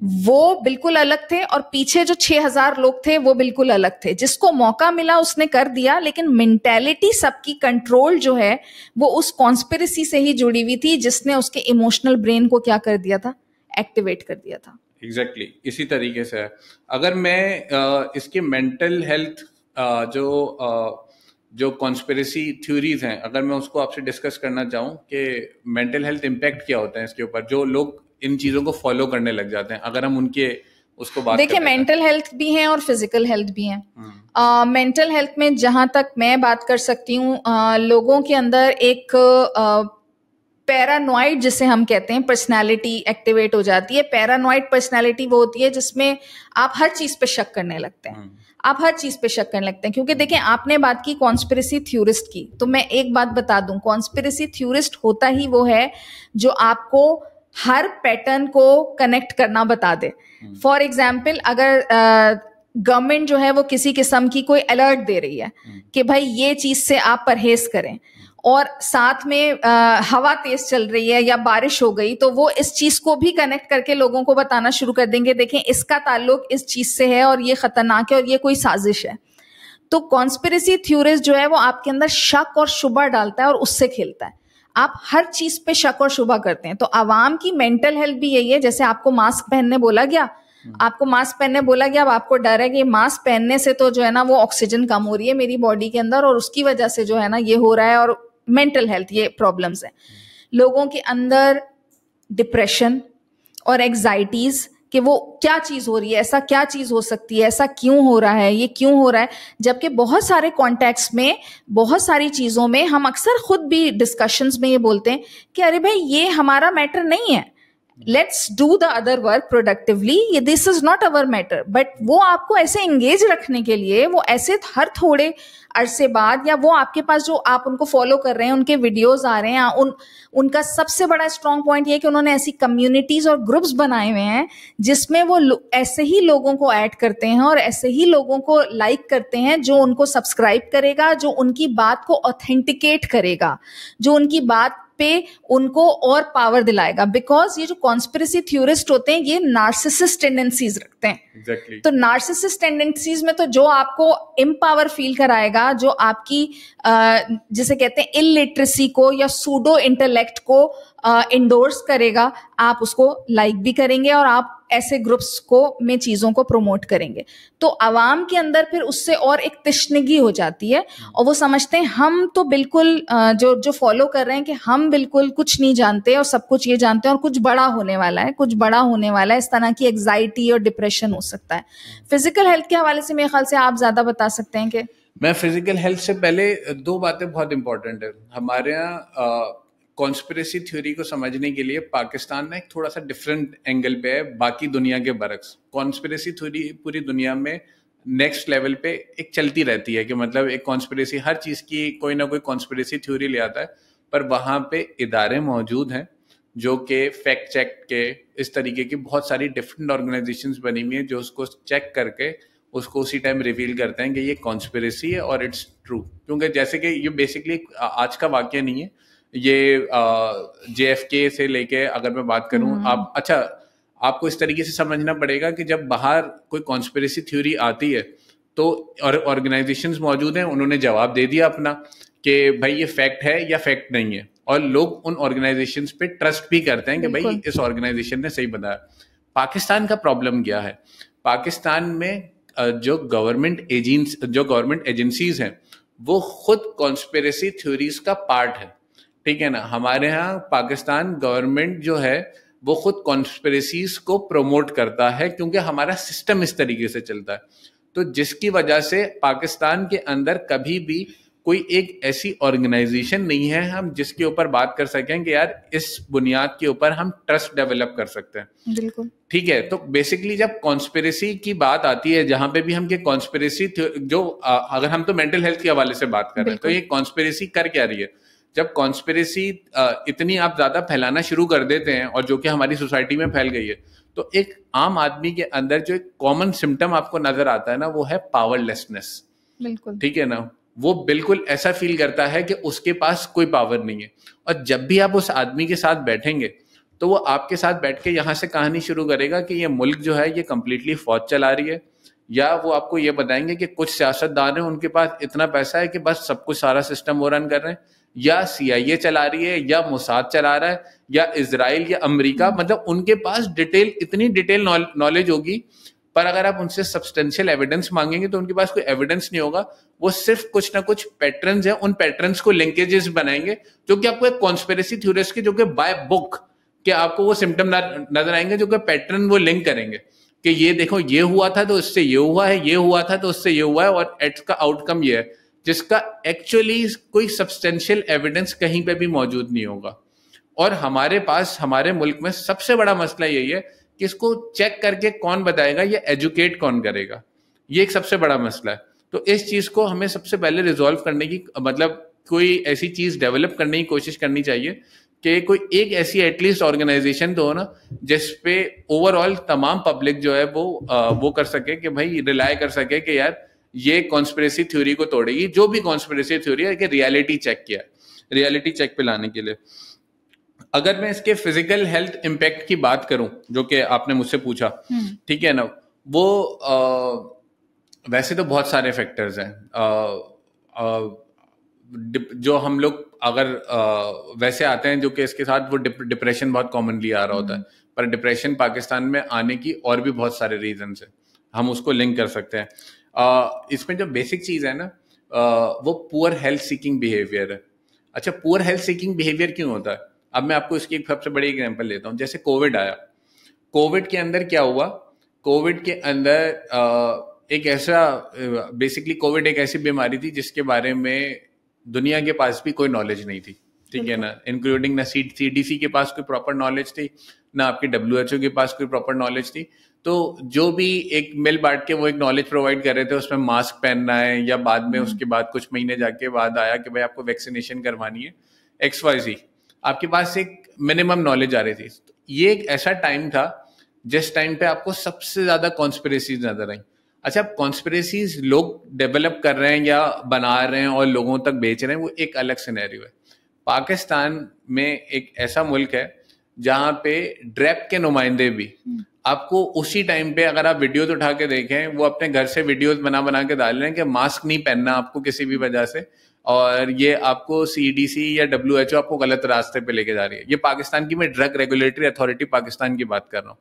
वो बिल्कुल अलग थे और पीछे जो 6,000 लोग थे वो बिल्कुल अलग थे। जिसको मौका मिला उसने कर दिया, लेकिन मेंटेलिटी सबकी कंट्रोल जो है वो उस कॉन्स्पिरेसी से ही जुड़ी हुई थी, जिसने उसके इमोशनल ब्रेन को क्या कर दिया था, एक्टिवेट कर दिया था। एग्जैक्टली इसी तरीके से है। अगर मैं इसके मेंटल हेल्थ जो कॉन्स्पिरेसी थ्योरीज हैं, अगर मैं उसको आपसे डिस्कस करना चाहूँ कि मेंटल हेल्थ इम्पैक्ट क्या होता है इसके ऊपर, जो लोग इन चीजों को फॉलो करने लग जाते हैं, अगर हम उनके उसको बात देखिए, मेंटल हेल्थ भी है और फिजिकल हेल्थ भी है। मेंटल हेल्थ में जहां तक मैं बात कर सकती हूँ, लोगों के अंदर एक पैरानॉइड जिसे हम कहते हैं पर्सनालिटी एक्टिवेट हो जाती है। पैरानॉइड पर्सनालिटी वो होती है जिसमें आप हर चीज पे शक करने लगते हैं। आप हर चीज पे शक करने लगते हैं, क्योंकि देखिए आपने बात की कॉन्स्पिरेसी थ्योरिस्ट की, तो मैं एक बात बता दूं, कॉन्स्पिरेसी थ्योरिस्ट होता ही वो है जो आपको हर पैटर्न को कनेक्ट करना बता दे। फॉर एग्जाम्पल, अगर गवर्नमेंट जो है वो किसी किस्म की कोई अलर्ट दे रही है कि भाई ये चीज से आप परहेज करें, और साथ में हवा तेज चल रही है या बारिश हो गई, तो वो इस चीज को भी कनेक्ट करके लोगों को बताना शुरू कर देंगे, देखें इसका ताल्लुक इस चीज से है और ये खतरनाक है और ये कोई साजिश है। तो कॉन्स्पिरेसी थ्योरिस्ट जो है वो आपके अंदर शक और शुबा डालता है और उससे खेलता है। आप हर चीज पे शक और शुबा करते हैं। तो आवाम की मेंटल हेल्थ भी यही है। जैसे आपको मास्क पहनने बोला गया, आपको मास्क पहनने बोला गया, अब आपको डर है कि मास्क पहनने से तो जो है ना वो ऑक्सीजन कम हो रही है मेरी बॉडी के अंदर, और उसकी वजह से जो है ना ये हो रहा है, और मेंटल हेल्थ ये प्रॉब्लम्स हैं। लोगों के अंदर डिप्रेशन और एग्जाइटीज कि वो क्या चीज हो रही है, ऐसा क्या चीज हो सकती है, ऐसा क्यों हो रहा है, ये क्यों हो रहा है। जबकि बहुत सारे कॉन्टेक्स्ट में, बहुत सारी चीजों में हम अक्सर खुद भी डिस्कशंस में ये बोलते हैं कि अरे भाई ये हमारा मैटर नहीं है, let's do the other work productively, this is not our matter. But वो आपको ऐसे एंगेज रखने के लिए, वो ऐसे हर थोड़े अरसे बाद, या वो आपके पास जो आप उनको फॉलो कर रहे हैं, उनके वीडियोस आ रहे हैं, उनका सबसे बड़ा स्ट्रॉन्ग पॉइंट ये है कि उन्होंने ऐसी कम्युनिटीज और ग्रुप्स बनाए हुए हैं जिसमें वो ऐसे ही लोगों को ऐड करते हैं और ऐसे ही लोगों को लाइक करते हैं जो उनको सब्सक्राइब करेगा, जो उनकी बात को ऑथेंटिकेट करेगा, जो उनकी बात पे उनको और पावर दिलाएगा। बिकॉज ये जो कॉन्स्पिरेसी थ्योरिस्ट होते हैं ये नार्सिसिस्ट टेंडेंसीज रखते हैं। Exactly. तो नार्सिसिस्ट टेंडेंसीज में तो जो आपको इम्पावर फील कराएगा, जो आपकी जिसे कहते हैं इलिटरेसी को या सूडो इंटेलेक्ट को इंडोर्स करेगा, आप उसको लाइक भी करेंगे और आप ऐसे ग्रुप्स को में चीजों को प्रमोट करेंगे। तो आवाम के अंदर फिर उससे और एक तिश्नगी हो जाती है और वो समझते हैं हम तो बिल्कुल जो फॉलो कर रहे हैं कि हम बिल्कुल कुछ नहीं जानते और सब कुछ ये जानते हैं और कुछ बड़ा होने वाला है, कुछ बड़ा होने वाला है। इस तरह की एग्जाइटी और डिप्रेशन हो सकता है। फिजिकल हेल्थ के हवाले से मेरे ख्याल से आप ज्यादा बता सकते हैं। कि मैं फिजिकल हेल्थ से पहले दो बातें बहुत इंपॉर्टेंट है हमारे यहाँ। कॉन्स्पिरेसी थ्योरी को समझने के लिए पाकिस्तान में एक थोड़ा सा डिफरेंट एंगल पे है बाकी दुनिया के बरक्स। कॉन्स्पिरेसी थ्योरी पूरी दुनिया में नेक्स्ट लेवल पे एक चलती रहती है कि मतलब एक कॉन्स्पिरेसी, हर चीज की कोई ना कोई कॉन्स्पिरेसी थ्योरी ले आता है, पर वहां पे इदारे मौजूद हैं जो कि फैक्ट चेक के इस तरीके की बहुत सारी डिफरेंट ऑर्गेनाइजेशंस बनी हुई है जो उसको चेक करके उसको उसी टाइम रिवील करते हैं कि ये कॉन्स्पिरेसी है और इट्स ट्रू। क्योंकि जैसे कि ये बेसिकली आज का वाक्य नहीं है, ये JFK से लेके अगर मैं बात करूं, आप अच्छा आपको इस तरीके से समझना पड़ेगा कि जब बाहर कोई कॉन्स्पिरेसी थ्योरी आती है तो ऑर्गेनाइजेशंस मौजूद हैं, उन्होंने जवाब दे दिया अपना कि भाई ये फैक्ट है या फैक्ट नहीं है, और लोग उन ऑर्गेनाइजेशंस पे ट्रस्ट भी करते हैं कि भाई इस ऑर्गेनाइजेशन ने सही बताया। पाकिस्तान का प्रॉब्लम क्या है, पाकिस्तान में जो गवर्नमेंट एजेंसीज हैं वो खुद कॉन्स्पिरेसी थ्योरीज का पार्ट है, ठीक है ना। हमारे यहाँ पाकिस्तान गवर्नमेंट जो है वो खुद कॉन्स्पिरेसीज को प्रमोट करता है क्योंकि हमारा सिस्टम इस तरीके से चलता है। तो जिसकी वजह से पाकिस्तान के अंदर कभी भी कोई एक ऐसी ऑर्गेनाइजेशन नहीं है हम जिसके ऊपर बात कर सकें कि यार इस बुनियाद के ऊपर हम ट्रस्ट डेवलप कर सकते हैं। बिल्कुल ठीक है। तो बेसिकली जब कॉन्स्पिरेसी की बात आती है, जहां पे भी हम कॉन्स्पिरेसी जो अगर हम तो मेंटल हेल्थ के हवाले से बात कर रहे हैं, तो ये कॉन्स्पिरेसी कर क्या रही है। जब कॉन्स्पिरेसी इतनी आप ज्यादा फैलाना शुरू कर देते हैं और जो कि हमारी सोसाइटी में फैल गई है, तो एक आम आदमी के अंदर जो एक कॉमन सिम्टम आपको नजर आता है ना, वो है पावरलेसनेस। बिल्कुल ठीक है ना, वो बिल्कुल ऐसा फील करता है कि उसके पास कोई पावर नहीं है। और जब भी आप उस आदमी के साथ बैठेंगे तो वो आपके साथ बैठ के यहाँ से कहानी शुरू करेगा कि ये मुल्क जो है ये कम्प्लीटली फौज चला रही है, या वो आपको ये बताएंगे कि कुछ सियासतदान हैं उनके पास इतना पैसा है कि बस सब कुछ सारा सिस्टम वो रन कर रहे हैं, या CIA चला रही है, या मोसाद चला रहा है, या इजराइल या अमेरिका, मतलब उनके पास इतनी डिटेल नॉलेज होगी, पर अगर आप उनसे सब्सटेंशियल एविडेंस मांगेंगे तो उनके पास कोई एविडेंस नहीं होगा। वो सिर्फ कुछ ना कुछ पैटर्न्स हैं, उन पैटर्न्स को लिंकेजेस बनाएंगे जो कि आपको एक कॉन्स्पिरेसी थ्योरिस्ट के, जो कि बाय बुक कि आपको वो सिम्टम नजर आएंगे, जो कि पैटर्न वो लिंक करेंगे कि ये देखो ये हुआ था तो इससे ये हुआ है, ये हुआ था तो उससे ये हुआ है, और एट्स का आउटकम ये है, जिसका एक्चुअली कोई सब्सटेंशियल एविडेंस कहीं पे भी मौजूद नहीं होगा। और हमारे पास, हमारे मुल्क में सबसे बड़ा मसला यही है कि इसको चेक करके कौन बताएगा, ये एजुकेट कौन करेगा, ये एक सबसे बड़ा मसला है। तो इस चीज को हमें सबसे पहले रिजॉल्व करने की, मतलब कोई ऐसी चीज डेवलप करने की कोशिश करनी चाहिए कि कोई एक ऐसी एटलीस्ट ऑर्गेनाइजेशन तो हो ना, जिसपे ओवरऑल तमाम पब्लिक जो है वो कर सके कि भाई रिलाय कर सके कि यार ये कॉन्स्पिरेसी थ्योरी को तोड़ेगी, जो भी कॉन्स्पिरेसी थ्योरी है, कि रियलिटी चेक किया है, रियलिटी चेक पे लाने के लिए। अगर मैं इसके फिजिकल हेल्थ इम्पैक्ट की बात करूं, जो कि आपने मुझसे पूछा, ठीक है ना, वो वैसे तो बहुत सारे फैक्टर्स हैं जो हम लोग अगर वैसे आते हैं, जो कि इसके साथ वो डिप्रेशन बहुत कॉमनली आ रहा होता है, पर डिप्रेशन पाकिस्तान में आने की और भी बहुत सारे रीजंस हैं, हम उसको लिंक कर सकते हैं। इसमें जो बेसिक चीज है ना, वो पुअर हेल्थ सीकिंग बिहेवियर है। अच्छा, पुअर हेल्थ सीकिंग बिहेवियर क्यों होता है? अब मैं आपको इसकी एक सबसे बड़ी एग्जांपल लेता हूँ। जैसे कोविड आया, कोविड के अंदर क्या हुआ, कोविड के अंदर एक ऐसा, बेसिकली कोविड एक ऐसी बीमारी थी जिसके बारे में दुनिया के पास भी कोई नॉलेज नहीं थी, ठीक है ना, इंक्लूडिंग ना CDC के पास कोई प्रॉपर नॉलेज थी, ना आपकी WHO के पास कोई प्रॉपर नॉलेज थी। तो जो भी एक मिल बांट के वो एक नॉलेज प्रोवाइड कर रहे थे, उसमें मास्क पहनना है, या बाद में उसके बाद कुछ महीने जाके बाद आया कि भाई आपको वैक्सीनेशन करवानी है, XYZ, आपके पास एक मिनिमम नॉलेज आ रही थी। ये एक ऐसा टाइम था जिस टाइम पे आपको सबसे ज्यादा कॉन्स्पिरेसीज नजर आई। अच्छा, कॉन्स्पिरेसीज लोग डेवलप कर रहे हैं या बना रहे हैं और लोगों तक बेच रहे हैं, वो एक अलग सिनेरियो है। पाकिस्तान में एक ऐसा मुल्क है जहां पे ड्रेप के नुमाइंदे भी आपको उसी टाइम पे, अगर आप वीडियोस उठा के देखें, वो अपने घर से वीडियोस बना के डाल रहे हैं कि मास्क नहीं पहनना आपको किसी भी वजह से, और ये आपको CDC या WHO आपको गलत रास्ते पे लेके जा रही है। ये पाकिस्तान की, मैं ड्रग रेगुलेटरी अथॉरिटी पाकिस्तान की बात कर रहा हूँ,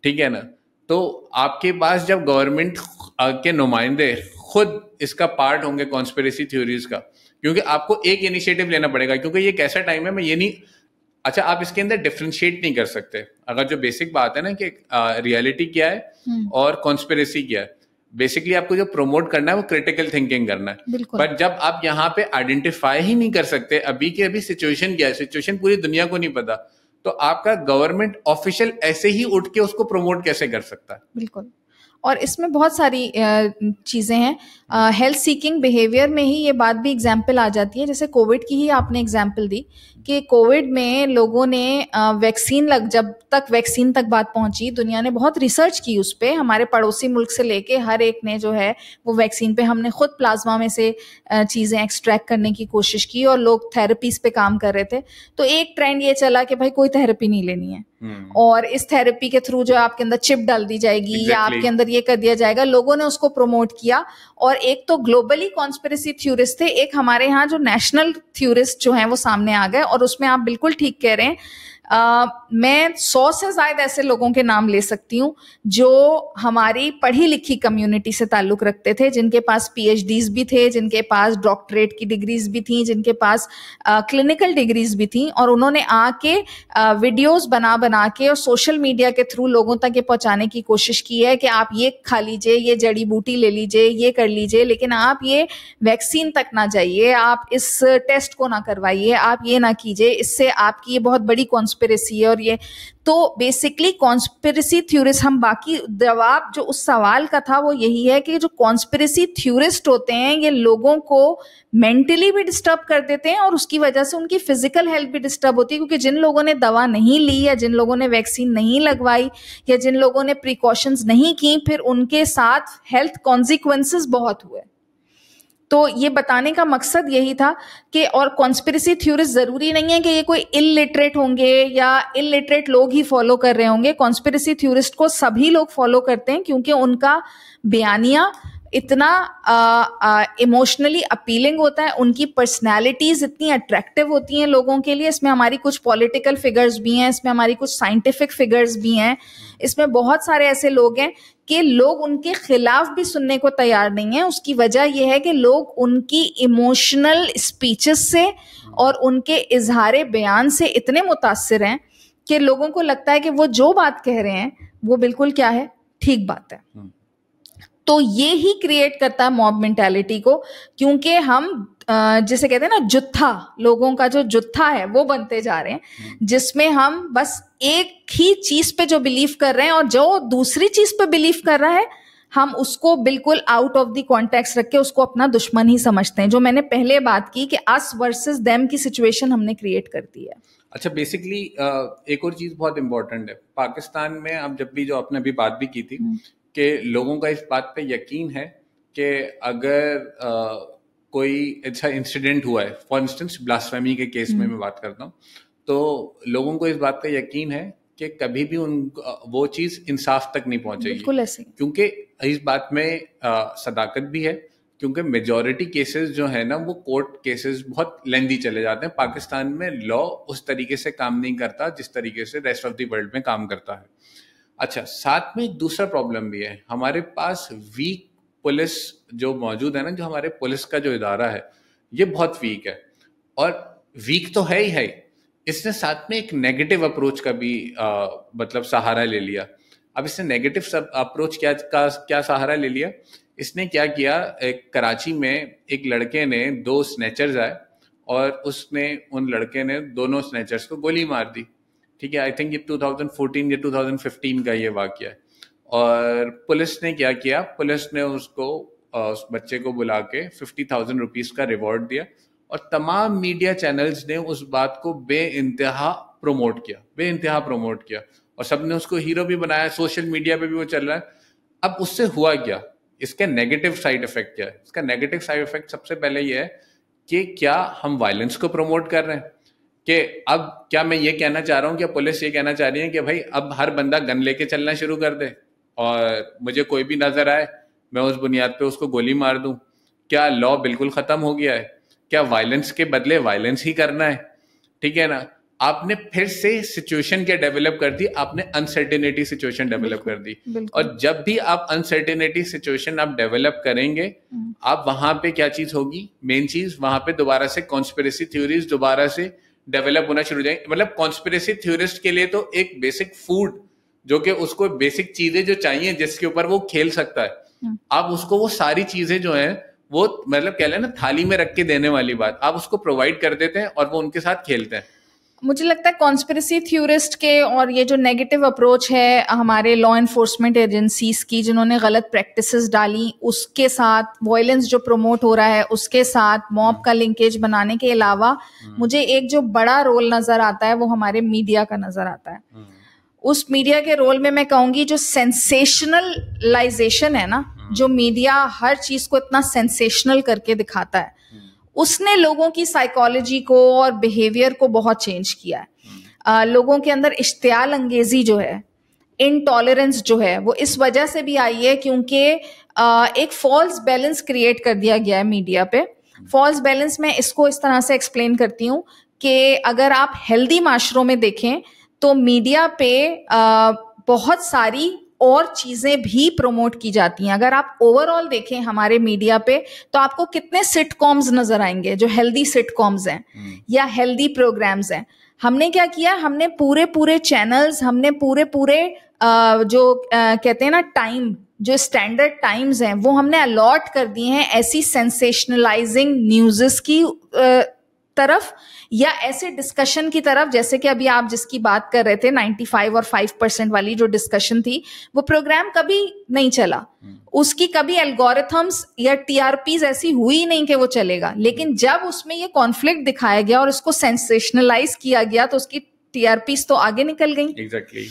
ठीक है ना। तो आपके पास जब गवर्नमेंट के नुमाइंदे खुद इसका पार्ट होंगे कॉन्स्पिरेसी थ्योरीज का, क्योंकि आपको एक इनिशिएटिव लेना पड़ेगा, क्योंकि ये कैसा टाइम है, मैं ये नहीं, अच्छा आप इसके अंदर डिफरेंशिएट नहीं कर सकते। अगर जो बेसिक बात है ना कि रियलिटी क्या है और कॉन्स्पिरेसी क्या है, बेसिकली आपको जो प्रमोट करना है वो क्रिटिकल थिंकिंग करना है। पर जब आप यहाँ पे आइडेंटिफाई ही नहीं कर सकते अभी के अभी सिचुएशन क्या है, सिचुएशन पूरी दुनिया को नहीं पता, तो आपका गवर्नमेंट ऑफिशियल ऐसे ही उठ के उसको प्रमोट कैसे कर सकता है? बिल्कुल। और इसमें बहुत सारी चीज़ें हैं। हेल्थ सीकिंग बिहेवियर में ही ये बात भी एग्जाम्पल आ जाती है, जैसे कोविड की ही आपने एग्जाम्पल दी कि कोविड में लोगों ने जब तक वैक्सीन तक बात पहुंची, दुनिया ने बहुत रिसर्च की उस पर, हमारे पड़ोसी मुल्क से लेके हर एक ने जो है वो वैक्सीन पे, हमने खुद प्लाज्मा में से चीज़ें एक्सट्रैक्ट करने की कोशिश की और लोग थेरेपीज पे काम कर रहे थे। तो एक ट्रेंड ये चला कि भाई कोई थेरेपी नहीं लेनी है, और इस थेरेपी के थ्रू जो आपके अंदर चिप डाल दी जाएगी या आपके अंदर ये कर दिया जाएगा, लोगों ने उसको प्रमोट किया। और एक तो ग्लोबली कॉन्स्पिरेसी थ्योरिस्ट थे, एक हमारे यहाँ जो नेशनल थ्योरिस्ट जो हैं वो सामने आ गए। और उसमें आप बिल्कुल ठीक कह रहे हैं, मैं 100 से ज्यादा ऐसे लोगों के नाम ले सकती हूँ जो हमारी पढ़ी लिखी कम्युनिटी से ताल्लुक रखते थे, जिनके पास PhDs भी थे, जिनके पास डॉक्टरेट की डिग्रीज भी थी, जिनके पास क्लिनिकल डिग्रीज भी थी, और उन्होंने आके वीडियोस बना के और सोशल मीडिया के थ्रू लोगों तक ये पहुंचाने की कोशिश की है कि आप ये खा लीजिए, ये जड़ी बूटी ले लीजिए, ये कर लीजिए, लेकिन आप ये वैक्सीन तक ना जाइए, आप इस टेस्ट को ना करवाइए, आप ये ना कीजिए, इससे आपकी ये बहुत बड़ी कॉन्स्पिरेसी है। और ये तो बेसिकली कॉन्स्पिरेसी थ्योरिस्ट, हम बाकी जवाब जो उस सवाल का था वो यही है कि जो कॉन्स्पिरेसी थ्योरिस्ट होते हैं ये लोगों को मेंटली भी डिस्टर्ब कर देते हैं और उसकी वजह से उनकी फिजिकल हेल्थ भी डिस्टर्ब होती है, क्योंकि जिन लोगों ने दवा नहीं ली या जिन लोगों ने वैक्सीन नहीं लगवाई या जिन लोगों ने प्रिकॉशंस नहीं की, फिर उनके साथ हेल्थ कॉन्सिक्वेंसेस बहुत हुए। तो ये बताने का मकसद यही था कि, और कॉन्स्पिरेसी थ्योरिस्ट जरूरी नहीं है कि ये कोई इलिटरेट होंगे या इलिटरेट लोग ही फॉलो कर रहे होंगे। कॉन्स्पिरेसी थ्योरिस्ट को सभी लोग फॉलो करते हैं क्योंकि उनका बयानिया इतना इमोशनली अपीलिंग होता है, उनकी पर्सनैलिटीज इतनी अट्रैक्टिव होती हैं लोगों के लिए। इसमें हमारी कुछ पॉलिटिकल फिगर्स भी हैं, इसमें हमारी कुछ साइंटिफिक फिगर्स भी हैं, इसमें बहुत सारे ऐसे लोग हैं कि लोग उनके खिलाफ भी सुनने को तैयार नहीं है। उसकी वजह यह है कि लोग उनकी इमोशनल स्पीचेस से और उनके इजहार बयान से इतने मुतासिर हैं कि लोगों को लगता है कि वो जो बात कह रहे हैं वो बिल्कुल क्या है, ठीक बात है। तो ये ही क्रिएट करता है मॉब मेंटालिटी को, क्योंकि हम जिसे कहते हैं ना जुत्था, लोगों का जो जुत्था है वो बनते जा रहे हैं, जिसमें हम बस एक ही चीज पे जो बिलीव कर रहे हैं और जो दूसरी चीज पे बिलीव कर रहा है हम उसको बिल्कुल आउट ऑफ द कॉन्टेक्स्ट रख के उसको अपना दुश्मन ही समझते हैं। जो मैंने पहले बात की कि अस वर्सेस देम की सिचुएशन हमने क्रिएट कर दी है। अच्छा, बेसिकली एक और चीज बहुत इंपॉर्टेंट है पाकिस्तान में, अब जब भी जो आपने अभी बात भी की थी कि लोगों का इस बात पे यकीन है कि अगर कोई अच्छा इंसिडेंट हुआ है, फॉर इंस्टेंस ब्लास्फेमी के केस में मैं बात करता हूँ, तो लोगों को इस बात का यकीन है कि कभी भी वो चीज इंसाफ तक नहीं पहुंचेगी। बिल्कुल ऐसे, क्योंकि इस बात में सदाकत भी है, क्योंकि मेजॉरिटी केसेस जो है ना वो कोर्ट केसेस बहुत लेंदी चले जाते हैं। पाकिस्तान में लॉ उस तरीके से काम नहीं करता जिस तरीके से रेस्ट ऑफ द वर्ल्ड में काम करता है। अच्छा, साथ में एक दूसरा प्रॉब्लम भी है, हमारे पास वीक पुलिस जो मौजूद है ना, जो हमारे पुलिस का जो इदारा है ये बहुत वीक है, और वीक तो है ही, इसने साथ में एक नेगेटिव अप्रोच का भी मतलब सहारा ले लिया। अब इसने नेगेटिव अप्रोच क्या सहारा ले लिया, इसने क्या किया, एक कराची में एक लड़के ने 2 स्नैचर्स आए और उसने उन लड़के ने दोनों स्नैचर्स को गोली मार दी। ठीक है, आई थिंक ये 2014 या 2015 का ये वाकया है। और पुलिस ने क्या किया, पुलिस ने उसको उस बच्चे को बुला के 50,000 रुपीज का रिवॉर्ड दिया, और तमाम मीडिया चैनल्स ने उस बात को बेइंतहा प्रमोट किया और सबने उसको हीरो भी बनाया, सोशल मीडिया पे भी वो चल रहा है। अब उससे हुआ क्या, इसके नेगेटिव साइड इफेक्ट क्या है? इसका नेगेटिव साइड इफेक्ट सबसे पहले ये है कि क्या हम वायलेंस को प्रमोट कर रहे हैं, कि अब क्या मैं ये कहना चाह रहा हूँ, क्या पुलिस ये कहना चाह रही है कि भाई अब हर बंदा गन लेके चलना शुरू कर दे और मुझे कोई भी नजर आए मैं उस बुनियाद पे उसको गोली मार दूं? क्या लॉ बिल्कुल खत्म हो गया है? क्या वायलेंस के बदले वायलेंस ही करना है? ठीक है ना, आपने फिर से सिचुएशन क्या डेवलप कर दी, आपने अनसर्टेनिटी सिचुएशन डेवलप कर दी। और जब भी आप अनसर्टेनिटी सिचुएशन आप डेवलप करेंगे, आप वहां पे क्या चीज होगी, मेन चीज वहां पे दोबारा से कॉन्स्पिरेसी थ्योरीज दोबारा से डेवलप होना शुरू हो जाएंगे। मतलब कॉन्स्पिरेसी थ्योरिस्ट के लिए तो एक बेसिक फूड, जो कि उसको बेसिक चीजें जो चाहिए जिसके ऊपर वो खेल सकता है, आप उसको वो सारी चीजें जो है वो मतलब कह लेना थाली में रख के देने वाली बात, आप उसको प्रोवाइड कर देते हैं और वो उनके साथ खेलते हैं। मुझे लगता है कॉन्स्पिरेसी थ्योरिस्ट के और ये जो नेगेटिव अप्रोच है हमारे लॉ एनफोर्समेंट एजेंसीज की, जिन्होंने गलत प्रैक्टिसेस डाली, उसके साथ वायलेंस जो प्रमोट हो रहा है, उसके साथ मॉब का लिंकेज बनाने के अलावा मुझे एक जो बड़ा रोल नजर आता है वो हमारे मीडिया का नजर आता है। उस मीडिया के रोल में मैं कहूंगी जो सेंसेशनलाइजेशन है ना, जो मीडिया हर चीज को इतना सेंसेशनल करके दिखाता है, उसने लोगों की साइकोलॉजी को और बिहेवियर को बहुत चेंज किया है। लोगों के अंदर इश्तियाल अंगेजी जो है, इनटॉलरेंस जो है, वो इस वजह से भी आई है क्योंकि एक फॉल्स बैलेंस क्रिएट कर दिया गया है मीडिया पे। फॉल्स बैलेंस मैं इसको इस तरह से एक्सप्लेन करती हूँ कि अगर आप हेल्दी माशरों में देखें तो मीडिया पे बहुत सारी और चीजें भी प्रमोट की जाती हैं। अगर आप ओवरऑल देखें हमारे मीडिया पे तो आपको कितने सिटकॉम्स नजर आएंगे जो हेल्दी सिटकॉम्स हैं या हेल्दी प्रोग्राम्स हैं। हमने क्या किया, हमने पूरे चैनल्स, हमने पूरे जो कहते हैं ना टाइम, जो स्टैंडर्ड टाइम्स हैं, वो हमने अलॉट कर दिए हैं ऐसी सेंसेशनलाइजिंग न्यूज़ेस की तरफ या ऐसे डिस्कशन की तरफ, जैसे कि अभी आप जिसकी बात कर रहे थे 95 और 5% वाली जो डिस्कशन थी, वो प्रोग्राम कभी नहीं चला, उसकी कभी एल्गोरिथम्स या टीआरपीज ऐसी हुई नहीं कि वो चलेगा। लेकिन जब उसमें ये कॉन्फ्लिक्ट दिखाया गया और उसको सेंसेशनलाइज किया गया तो उसकी टीआरपीज तो आगे निकल गई। Exactly.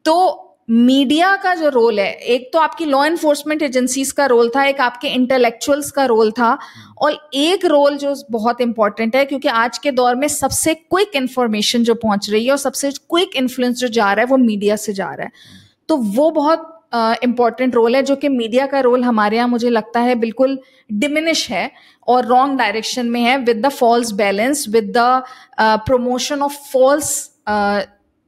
तो मीडिया का जो रोल है, एक तो आपकी लॉ एनफोर्समेंट एजेंसीज का रोल था, एक आपके इंटेलेक्चुअल्स का रोल था, और एक रोल जो बहुत इंपॉर्टेंट है, क्योंकि आज के दौर में सबसे क्विक इंफॉर्मेशन जो पहुंच रही है और सबसे क्विक इन्फ्लुएंस जो जा रहा है वो मीडिया से जा रहा है, तो वो बहुत इंपॉर्टेंट रोल है, जो कि मीडिया का रोल हमारे यहाँ मुझे लगता है बिल्कुल डिमिनिश है और रॉन्ग डायरेक्शन में है, with the false balance, with the promotion of false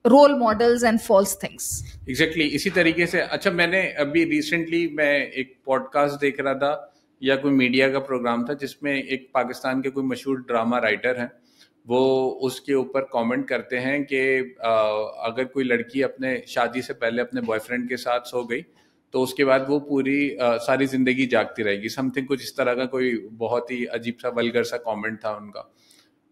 role models and false things. Exactly इसी तरीके से। अच्छा, मैंने अभी रिसेंटली मैं एक पॉडकास्ट देख रहा था या कोई मीडिया का प्रोग्राम था जिसमें एक पाकिस्तान के कोई मशहूर ड्रामा राइटर हैं, वो उसके ऊपर कमेंट करते हैं कि अगर कोई लड़की अपने शादी से पहले अपने बॉयफ्रेंड के साथ सो गई तो उसके बाद वो पूरी सारी जिंदगी जागती रहेगी, समथिंग कुछ इस तरह का कोई बहुत ही अजीब सा वल्गर सा कमेंट था उनका।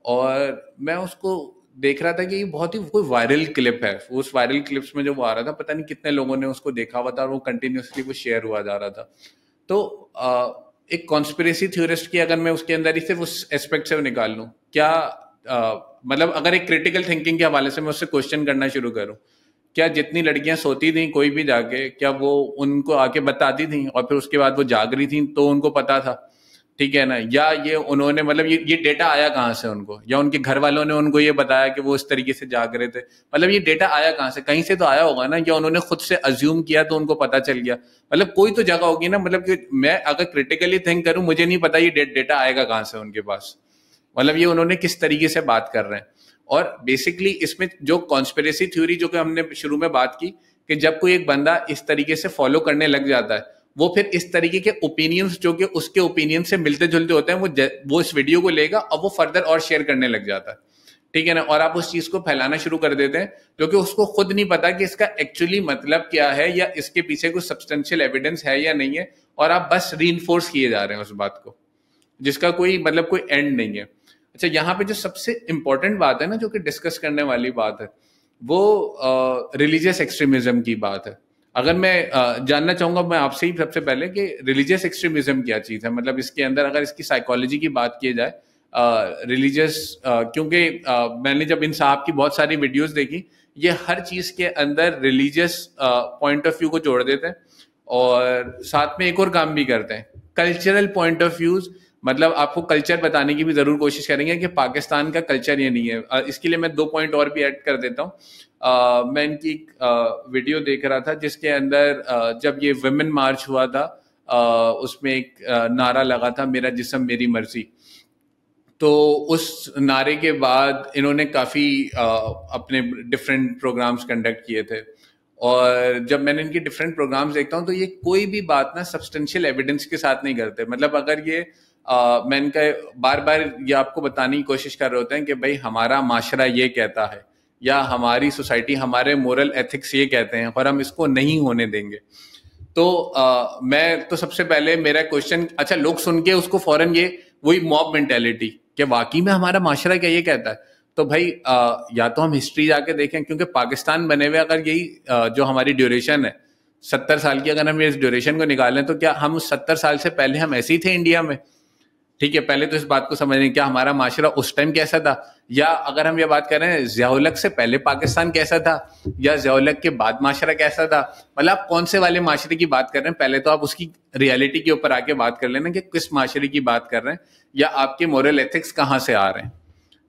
और मैं उसको देख रहा था कि ये बहुत ही कोई वायरल क्लिप है, उस वायरल क्लिप्स में जो वो आ रहा था पता नहीं कितने लोगों ने उसको देखा हुआ था और वो कंटिन्यूसली वो शेयर हुआ जा रहा था। तो एक कॉन्स्पिरेसी थ्योरिस्ट की अगर मैं उसके अंदर ही सिर्फ उस एस्पेक्ट से निकाल लूं, क्या मतलब अगर एक क्रिटिकल थिंकिंग के हवाले से मैं उससे क्वेश्चन करना शुरू करूं, क्या जितनी लड़कियां सोती थी कोई भी जाके, क्या वो उनको आके बताती थी और फिर उसके बाद वो जाग रही थी तो उनको पता था, ठीक है ना? या ये उन्होंने मतलब ये डेटा आया कहाँ से उनको, या उनके घर वालों ने उनको ये बताया कि वो इस तरीके से जाग रहे थे, मतलब ये डेटा आया कहाँ से? कहीं से तो आया होगा ना, या उन्होंने खुद से अज्यूम किया तो उनको पता चल गया, मतलब कोई तो जगह होगी ना। मतलब कि मैं अगर क्रिटिकली थिंक करूं, मुझे नहीं पता ये डेटा आएगा कहाँ से उनके पास, मतलब ये उन्होंने किस तरीके से बात कर रहे हैं। और बेसिकली इसमें जो कॉन्स्पिरेसी थ्योरी जो कि हमने शुरू में बात की कि जब कोई एक बंदा इस तरीके से फॉलो करने लग जाता है, वो फिर इस तरीके के ओपिनियंस जो कि उसके ओपिनियन से मिलते जुलते होते हैं वो इस वीडियो को लेगा और वो फर्दर और शेयर करने लग जाता है, ठीक है ना? और आप उस चीज को फैलाना शुरू कर देते हैं क्योंकि उसको खुद नहीं पता कि इसका एक्चुअली मतलब क्या है या इसके पीछे कुछ सब्सटेंशियल एविडेंस है या नहीं है, और आप बस रीइंफोर्स किए जा रहे हैं उस बात को, जिसका कोई मतलब कोई एंड नहीं है। अच्छा, यहाँ पे जो सबसे इंपॉर्टेंट बात है ना, जो कि डिस्कस करने वाली बात है, वो रिलीजियस एक्सट्रीमिज्म की बात है। अगर मैं जानना चाहूंगा मैं आपसे ही सबसे पहले कि रिलीजियस एक्सट्रीमिज्म क्या चीज है, मतलब इसके अंदर अगर इसकी साइकोलॉजी की बात की जाए, रिलीजियस क्योंकि मैंने जब इन साहब की बहुत सारी वीडियोस देखी, ये हर चीज के अंदर रिलीजियस पॉइंट ऑफ व्यू को जोड़ देते हैं और साथ में एक और काम भी करते हैं, कल्चरल पॉइंट ऑफ व्यूज, मतलब आपको कल्चर बताने की भी जरूर कोशिश करेंगे कि पाकिस्तान का कल्चर ये नहीं है। इसके लिए मैं 2 पॉइंट और भी ऐड कर देता हूँ। मैं इनकी वीडियो देख रहा था जिसके अंदर जब ये वुमेन मार्च हुआ था, उसमें एक नारा लगा था, मेरा जिस्म मेरी मर्जी। तो उस नारे के बाद इन्होंने काफी अपने डिफरेंट प्रोग्राम्स कंडक्ट किए थे, और जब मैंने इनके डिफरेंट प्रोग्राम्स देखता हूँ तो ये कोई भी बात ना सब्सटेंशियल एविडेंस के साथ नहीं करते। मतलब अगर ये मैं इनका बार बार ये आपको बताने की कोशिश कर रहे होते हैं कि भाई हमारा माशरा ये कहता है या हमारी सोसाइटी, हमारे मोरल एथिक्स ये कहते हैं और हम इसको नहीं होने देंगे, तो मैं तो सबसे पहले मेरा क्वेश्चन, अच्छा लोग सुन के उसको फौरन ये वही मॉब मेंटेलिटी कि वाकई में हमारा माशरा क्या ये कहता है, तो भाई या तो हम हिस्ट्री जाके देखें, क्योंकि पाकिस्तान बने हुए अगर यही जो हमारी ड्यूरेशन है 70 साल की, अगर हम इस ड्यूरेशन को निकालें तो क्या हम 70 साल से पहले हम ऐसे ही थे इंडिया में? ठीक है, पहले तो इस बात को समझें क्या हमारा माशरा उस टाइम कैसा था, या अगर हम ये बात करें ज़िया-उल-हक से पहले पाकिस्तान कैसा था या ज़िया-उल-हक के बाद माशरा कैसा था, मतलब आप कौन से वाले माशरे की बात कर रहे हैं, पहले तो आप उसकी रियलिटी के ऊपर आके बात कर लेना कि किस माशरे की बात कर रहे हैं या आपके मोरल एथिक्स कहाँ से आ रहे हैं,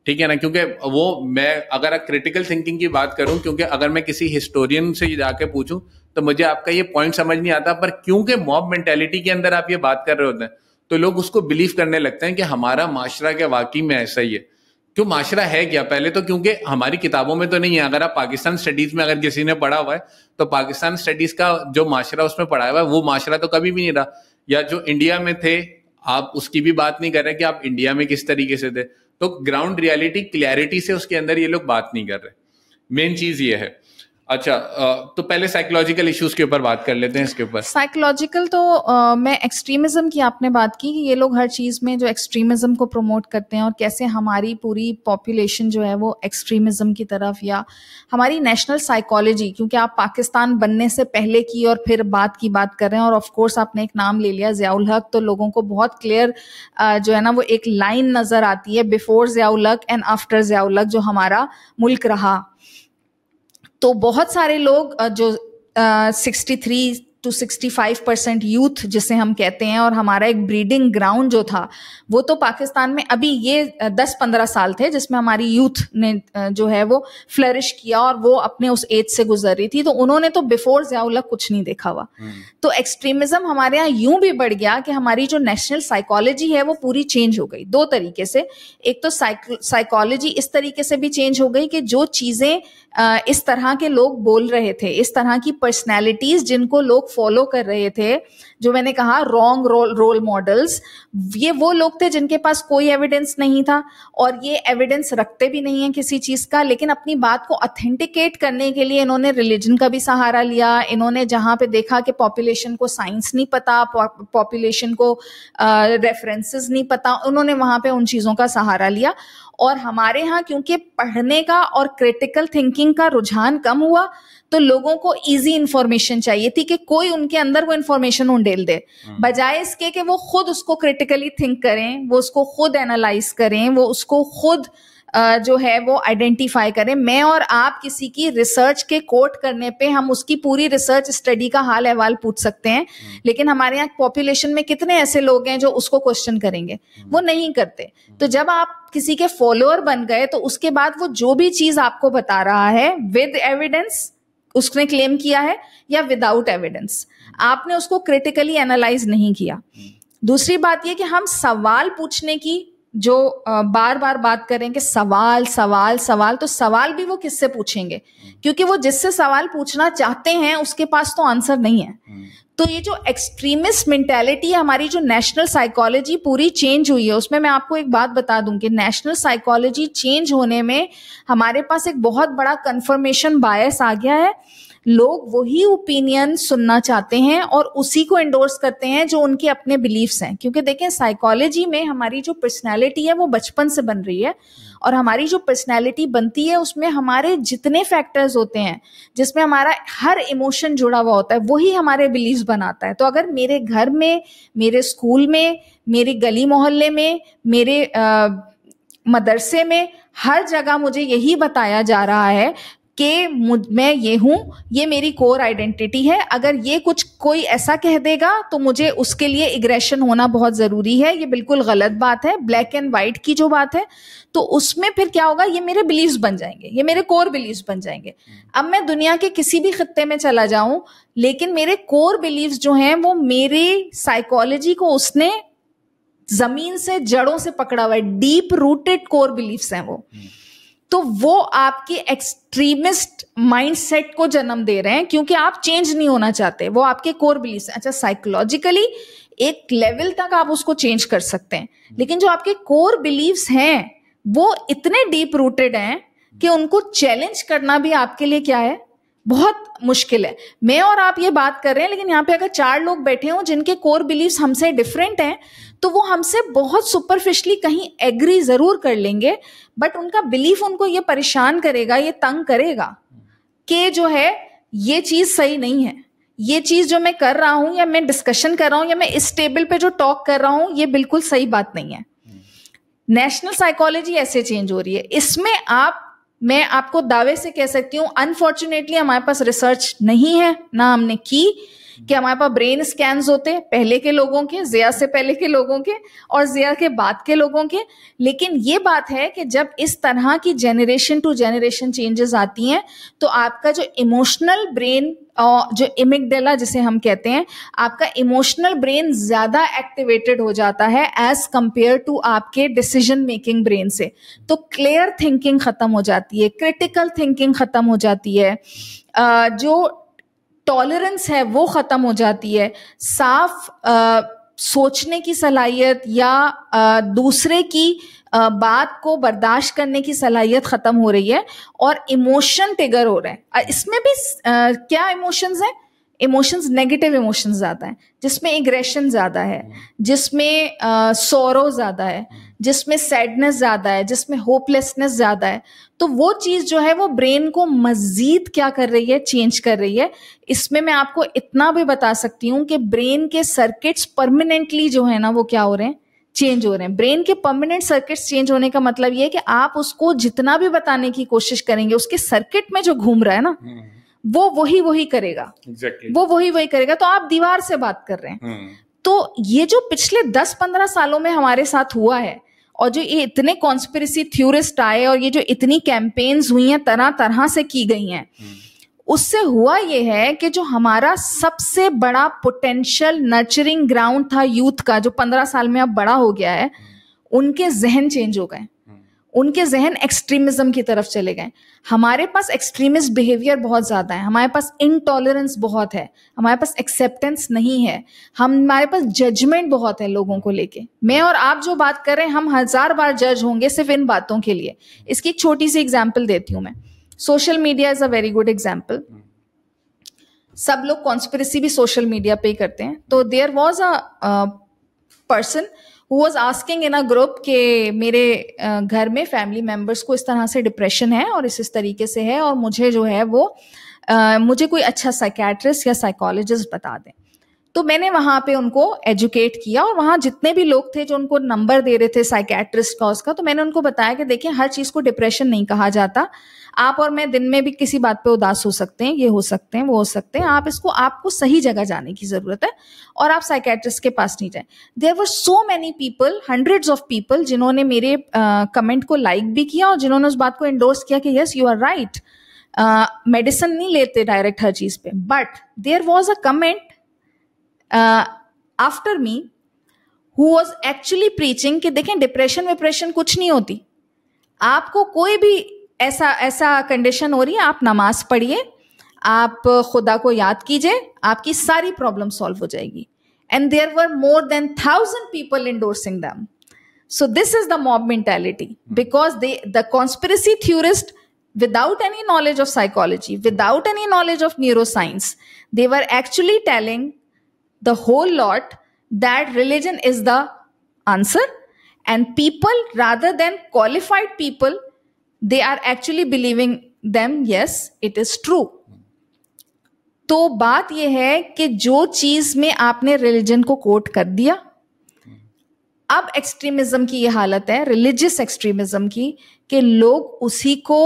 ठीक है ना? क्योंकि वो मैं अगर क्रिटिकल थिंकिंग की बात करूं, क्योंकि अगर मैं किसी हिस्टोरियन से जाके पूछूं तो मुझे आपका ये पॉइंट समझ नहीं आता, पर क्योंकि मॉब मेंटेलिटी के अंदर आप ये बात कर रहे होते हैं तो लोग उसको बिलीव करने लगते हैं कि हमारा माशरा क्या वाकई में ऐसा ही है। क्यों माशरा है क्या? पहले तो क्योंकि हमारी किताबों में तो नहीं है। अगर आप पाकिस्तान स्टडीज में अगर किसी ने पढ़ा हुआ है तो पाकिस्तान स्टडीज का जो माशरा उसमें पढ़ा हुआ है वो माशरा तो कभी भी नहीं रहा, या जो इंडिया में थे आप उसकी भी बात नहीं कर रहे कि आप इंडिया में किस तरीके से थे, तो ग्राउंड रियलिटी क्लैरिटी से उसके अंदर ये लोग बात नहीं कर रहे, मेन चीज ये है। अच्छा, तो पहले साइकोलॉजिकल इश्यूज के ऊपर बात कर लेते हैं। इसके ऊपर साइकोलॉजिकल तो मैं एक्सट्रीमिज्म की आपने बात की कि ये लोग हर चीज में जो एक्सट्रीमिज्म को प्रमोट करते हैं और कैसे हमारी पूरी पॉपुलेशन जो है वो एक्सट्रीमिज्म की तरफ, या हमारी नेशनल साइकोलॉजी, क्योंकि आप पाकिस्तान बनने से पहले की और फिर बात की बात कर रहे हैं, और ऑफ कोर्स आपने एक नाम ले लिया ज़िया-उल-हक, तो लोगों को बहुत क्लियर जो है ना वो एक लाइन नजर आती है, बिफोर ज़िया-उल-हक एंड आफ्टर ज़िया-उल-हक जो हमारा मुल्क रहा। तो बहुत सारे लोग जो 63 to 65% यूथ जिसे हम कहते हैं, और हमारा एक ब्रीडिंग ग्राउंड जो था वो तो पाकिस्तान में अभी ये 10-15 साल थे जिसमें हमारी यूथ ने जो है वो फ्लरिश किया और वो अपने उस एज से गुजर रही थी, तो उन्होंने तो बिफोर ज़ियाउल हक कुछ नहीं देखा हुआ। तो एक्सट्रीमिज्म हमारे यहाँ यूं भी बढ़ गया कि हमारी जो नेशनल साइकोलॉजी है वो पूरी चेंज हो गई दो तरीके से। एक तो साइकोलॉजी इस तरीके से भी चेंज हो गई कि जो चीजें इस तरह के लोग बोल रहे थे, इस तरह की पर्सनैलिटीज जिनको लोग फॉलो कर रहे थे, जो मैंने कहा रॉन्ग रोल मॉडल्स, ये वो लोग थे जिनके पास कोई एविडेंस नहीं था और ये एविडेंस रखते भी नहीं है किसी चीज का, लेकिन अपनी बात को ऑथेंटिकेट करने के लिए इन्होंने रिलीजन का भी सहारा लिया। इन्होंने जहां पे देखा कि पॉपुलेशन को साइंस नहीं पता, पॉपुलेशन को रेफरेंसेस नहीं पता, उन्होंने वहां पे उन चीजों का सहारा लिया। और हमारे यहाँ क्योंकि पढ़ने का और क्रिटिकल थिंकिंग का रुझान कम हुआ, तो लोगों को इजी इंफॉर्मेशन चाहिए थी कि कोई उनके अंदर वो इंफॉर्मेशन उंडेल दे, बजाय इसके कि वो खुद उसको क्रिटिकली थिंक करें, वो उसको खुद एनालाइज करें, वो उसको खुद जो है वो आइडेंटिफाई करें। मैं और आप किसी की रिसर्च के कोट करने पे हम उसकी पूरी रिसर्च स्टडी का हाल अहवाल पूछ सकते हैं, लेकिन हमारे यहाँ पॉपुलेशन में कितने ऐसे लोग हैं जो उसको क्वेश्चन करेंगे? वो नहीं करते। तो जब आप किसी के फॉलोअर बन गए तो उसके बाद वो जो भी चीज आपको बता रहा है विद एविडेंस उसने क्लेम किया है या विदाउट एविडेंस, आपने उसको क्रिटिकली एनालाइज नहीं किया। दूसरी बात यह कि हम सवाल पूछने की जो बार बार बात करें कि सवाल सवाल सवाल, तो सवाल भी वो किससे पूछेंगे? क्योंकि वो जिससे सवाल पूछना चाहते हैं उसके पास तो आंसर नहीं है। तो ये जो एक्सट्रीमिस्ट मेंटालिटी है, हमारी जो नेशनल साइकोलॉजी पूरी चेंज हुई है, उसमें मैं आपको एक बात बता दूं कि नेशनल साइकोलॉजी चेंज होने में हमारे पास एक बहुत बड़ा कंफर्मेशन बायस आ गया है। लोग वही ओपिनियन सुनना चाहते हैं और उसी को एंडोर्स करते हैं जो उनके अपने बिलीफ्स हैं। क्योंकि देखें, साइकोलॉजी में हमारी जो पर्सनैलिटी है वो बचपन से बन रही है, और हमारी जो पर्सनैलिटी बनती है उसमें हमारे जितने फैक्टर्स होते हैं, जिसमें हमारा हर इमोशन जुड़ा हुआ होता है, वही हमारे बिलीव्स बनाता है। तो अगर मेरे घर में, मेरे स्कूल में, मेरी गली मोहल्ले में, मेरे मदरसे में, हर जगह मुझे यही बताया जा रहा है कि मैं ये हूं, ये मेरी कोर आइडेंटिटी है, अगर ये कुछ कोई ऐसा कह देगा तो मुझे उसके लिए एग्रेशन होना बहुत जरूरी है, ये बिल्कुल गलत बात है, ब्लैक एंड व्हाइट की जो बात है, तो उसमें फिर क्या होगा? ये मेरे बिलीव्स बन जाएंगे, ये मेरे कोर बिलीव्स बन जाएंगे। अब मैं दुनिया के किसी भी खित्ते में चला जाऊं, लेकिन मेरे कोर बिलीव्स जो हैं वो मेरी साइकोलॉजी को उसने जमीन से, जड़ों से पकड़ा हुआ है, डीप रूटेड कोर बिलीव्स हैं वो। तो वो आपकी एक्सट्रीमिस्ट माइंडसेट को जन्म दे रहे हैं क्योंकि आप चेंज नहीं होना चाहते, वो आपके कोर बिलीव्स हैं। अच्छा, साइकोलॉजिकली एक लेवल तक आप उसको चेंज कर सकते हैं, लेकिन जो आपके कोर बिलीव्स हैं वो इतने डीप रूटेड हैं कि उनको चैलेंज करना भी आपके लिए क्या है? बहुत मुश्किल है। मैं और आप ये बात कर रहे हैं, लेकिन यहाँ पे अगर 4 लोग बैठे हों जिनके कोर बिलीव्स हमसे डिफरेंट हैं, तो वो हमसे बहुत सुपरफिशली कहीं एग्री जरूर कर लेंगे, बट उनका बिलीफ उनको ये परेशान करेगा, ये तंग करेगा कि जो है ये चीज सही नहीं है, ये चीज जो मैं कर रहा हूं या मैं डिस्कशन कर रहा हूं या मैं इस टेबल पे जो टॉक कर रहा हूं, ये बिल्कुल सही बात नहीं है। नेशनल साइकोलॉजी ऐसे चेंज हो रही है। इसमें मैं आपको दावे से कह सकती हूँ, अनफॉर्चुनेटली हमारे पास रिसर्च नहीं है, ना हमने की, कि हमारे पास ब्रेन स्कैन्स होते पहले के लोगों के, जिया से पहले के लोगों के और जिया के बाद के लोगों के। लेकिन ये बात है कि जब इस तरह की जनरेशन टू जनरेशन चेंजेस आती हैं, तो आपका जो इमोशनल ब्रेन, जो इमिगडाला जिसे हम कहते हैं, आपका इमोशनल ब्रेन ज्यादा एक्टिवेटेड हो जाता है एज कंपेयर टू आपके डिसीजन मेकिंग ब्रेन से। तो क्लियर थिंकिंग खत्म हो जाती है, क्रिटिकल थिंकिंग खत्म हो जाती है, जो टॉलरेंस है वो खत्म हो जाती है, साफ सोचने की सलाहियत या दूसरे की बात को बर्दाश्त करने की सलाहियत खत्म हो रही है, और इमोशन ट्रिगर हो रहे हैं। इसमें भी क्या इमोशंस हैं? इमोशंस, नेगेटिव इमोशंस ज्यादा हैं, जिसमें एग्रेशन ज्यादा है, जिसमें सोरो ज्यादा है, जिसमें सैडनेस ज्यादा है, जिसमें होपलेसनेस ज्यादा है। तो वो चीज जो है वो ब्रेन को मजीद क्या कर रही है? चेंज कर रही है। इसमें मैं आपको इतना भी बता सकती हूँ कि ब्रेन के सर्किट्स परमानेंटली जो है ना वो क्या हो रहे हैं? चेंज हो रहे हैं। ब्रेन के परमानेंट सर्किट्स चेंज होने का मतलब ये है कि आप उसको जितना भी बताने की कोशिश करेंगे, उसके सर्किट में जो घूम रहा है ना, वो वही करेगा। Exactly. वो वही करेगा। तो आप दीवार से बात कर रहे हैं। तो ये जो पिछले 10-15 सालों में हमारे साथ हुआ है, और जो ये इतने कॉन्स्पिरेसी थ्योरिस्ट आए, और ये जो इतनी कैंपेन्स हुई हैं, तरह तरह से की गई हैं, उससे हुआ ये है कि जो हमारा सबसे बड़ा पोटेंशियल नर्चरिंग ग्राउंड था यूथ का, जो 15 साल में अब बड़ा हो गया है, उनके जहन चेंज हो गए। उनके जहन एक्सट्रीमिज्म की तरफ चले गए। हमारे पास एक्सट्रीमिस्ट बिहेवियर बहुत ज्यादा है, हमारे पास इनटॉलरेंस बहुत है, हमारे पास एक्सेप्टेंस नहीं है, हमारे पास जजमेंट बहुत है लोगों को लेके। मैं और आप जो बात कर रहे हैं, हम 1000 बार जज होंगे सिर्फ इन बातों के लिए। इसकी एक छोटी सी एग्जाम्पल देती हूं मैं। Social media is a very good example. सब लोग कॉन्स्पिरेसी भी सोशल मीडिया पे ही करते हैं। तो there was a person who was asking in a group कि मेरे घर में फैमिली मेंबर्स को इस तरह से डिप्रेशन है और इस तरीके से है, और मुझे जो है वो मुझे कोई अच्छा साइकियाट्रिस्ट या साइकोलॉजिस्ट बता दें। तो मैंने वहां पे उनको एजुकेट किया, और वहां जितने भी लोग थे जो उनको नंबर दे रहे थे साइकियाट्रिस्ट का उसका, तो मैंने उनको बताया कि देखिए, हर चीज को डिप्रेशन नहीं कहा जाता। आप और मैं दिन में भी किसी बात पे उदास हो सकते हैं, ये हो सकते हैं, वो हो सकते हैं। आपको सही जगह जाने की जरूरत है, और आप साइकियाट्रिस्ट के पास नहीं जाए। There were so many people, hundreds of people, जिन्होंने मेरे कमेंट को लाइक भी किया और जिन्होंने उस बात को एंडोर्स किया कि yes, you are right, medicine नहीं लेते डायरेक्ट हर चीज पे। But there was a comment after me who was actually preaching कि देखें, डिप्रेशन कुछ नहीं होती। आपको कोई भी ऐसा कंडीशन हो रही है, आप नमाज पढ़िए, आप खुदा को याद कीजिए, आपकी सारी प्रॉब्लम सॉल्व हो जाएगी। And there were more than 1000 people endorsing them. So this is the mob mentality, because the conspiracy theorist, without any knowledge of psychology, without any knowledge of neuroscience, they were actually telling the whole lot that religion is the answer, and people, rather than qualified people, they are actually believing them, yes, it is true. तो बात यह है कि जो चीज में आपने रिलीजन को कोट कर दिया, अब एक्सट्रीमिज्म की ये हालत है, रिलीजियस एक्सट्रीमिज्म की, कि लोग उसी को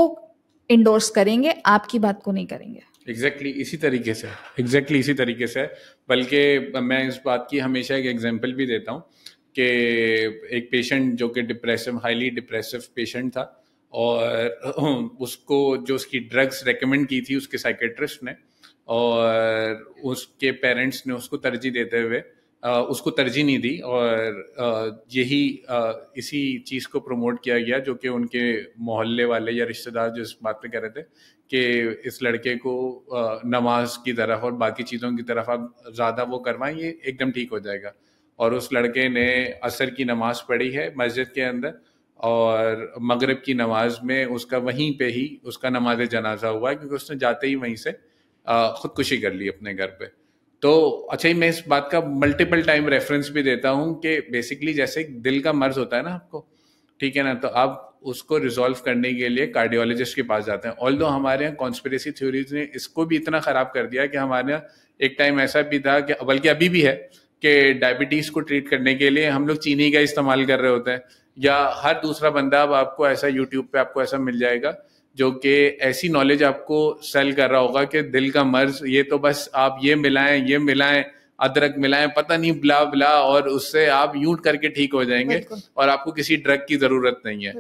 इंडोर्स करेंगे, आपकी बात को नहीं करेंगे। एग्जैक्टली इसी तरीके से बल्कि मैं इस बात की हमेशा एक एग्जांपल भी देता हूँ कि एक पेशेंट जो कि हाईली डिप्रेसिव पेशेंट था, और उसको जो उसकी ड्रग्स रेकमेंड की थी उसके साइकेट्रिस्ट ने, और उसके पेरेंट्स ने उसको तरजीह देते हुए उसको तरजीह नहीं दी, और यही इसी चीज़ को प्रमोट किया गया जो कि उनके मोहल्ले वाले या रिश्तेदार जो इस बात पे कह रहे थे कि इस लड़के को नमाज की तरफ और बाकी चीज़ों की तरफ आप ज़्यादा वो करवाएं, ये एकदम ठीक हो जाएगा। और उस लड़के ने असर की नमाज पढ़ी है मस्जिद के अंदर, और मगरिब की नमाज में उसका वहीं पे ही उसका नमाज जनाजा हुआ है, क्योंकि उसने जाते ही वहीं से खुदकुशी कर ली अपने घर पे। तो अच्छा ही मैं इस बात का मल्टीपल टाइम रेफरेंस भी देता हूँ कि बेसिकली जैसे दिल का मर्ज होता है ना आपको, ठीक है ना, तो आप उसको रिजॉल्व करने के लिए कार्डियोलॉजिस्ट के पास जाते हैं। ऑल्दो हमारे यहाँ कॉन्स्पिरेसी थ्योरीज ने इसको भी इतना खराब कर दिया कि हमारे यहाँ एक टाइम ऐसा भी था कि, बल्कि अभी भी है, कि डायबिटीज को ट्रीट करने के लिए हम लोग चीनी का इस्तेमाल कर रहे होते हैं, या हर दूसरा बंदा अब आपको ऐसा यूट्यूब पे आपको ऐसा मिल जाएगा जो कि ऐसी नॉलेज आपको सेल कर रहा होगा कि दिल का मर्ज, ये तो बस आप ये मिलाएं, अदरक मिलाएं, पता नहीं ब्ला ब्ला, और उससे आप यूं करके ठीक हो जाएंगे और आपको किसी ड्रग की जरूरत नहीं है।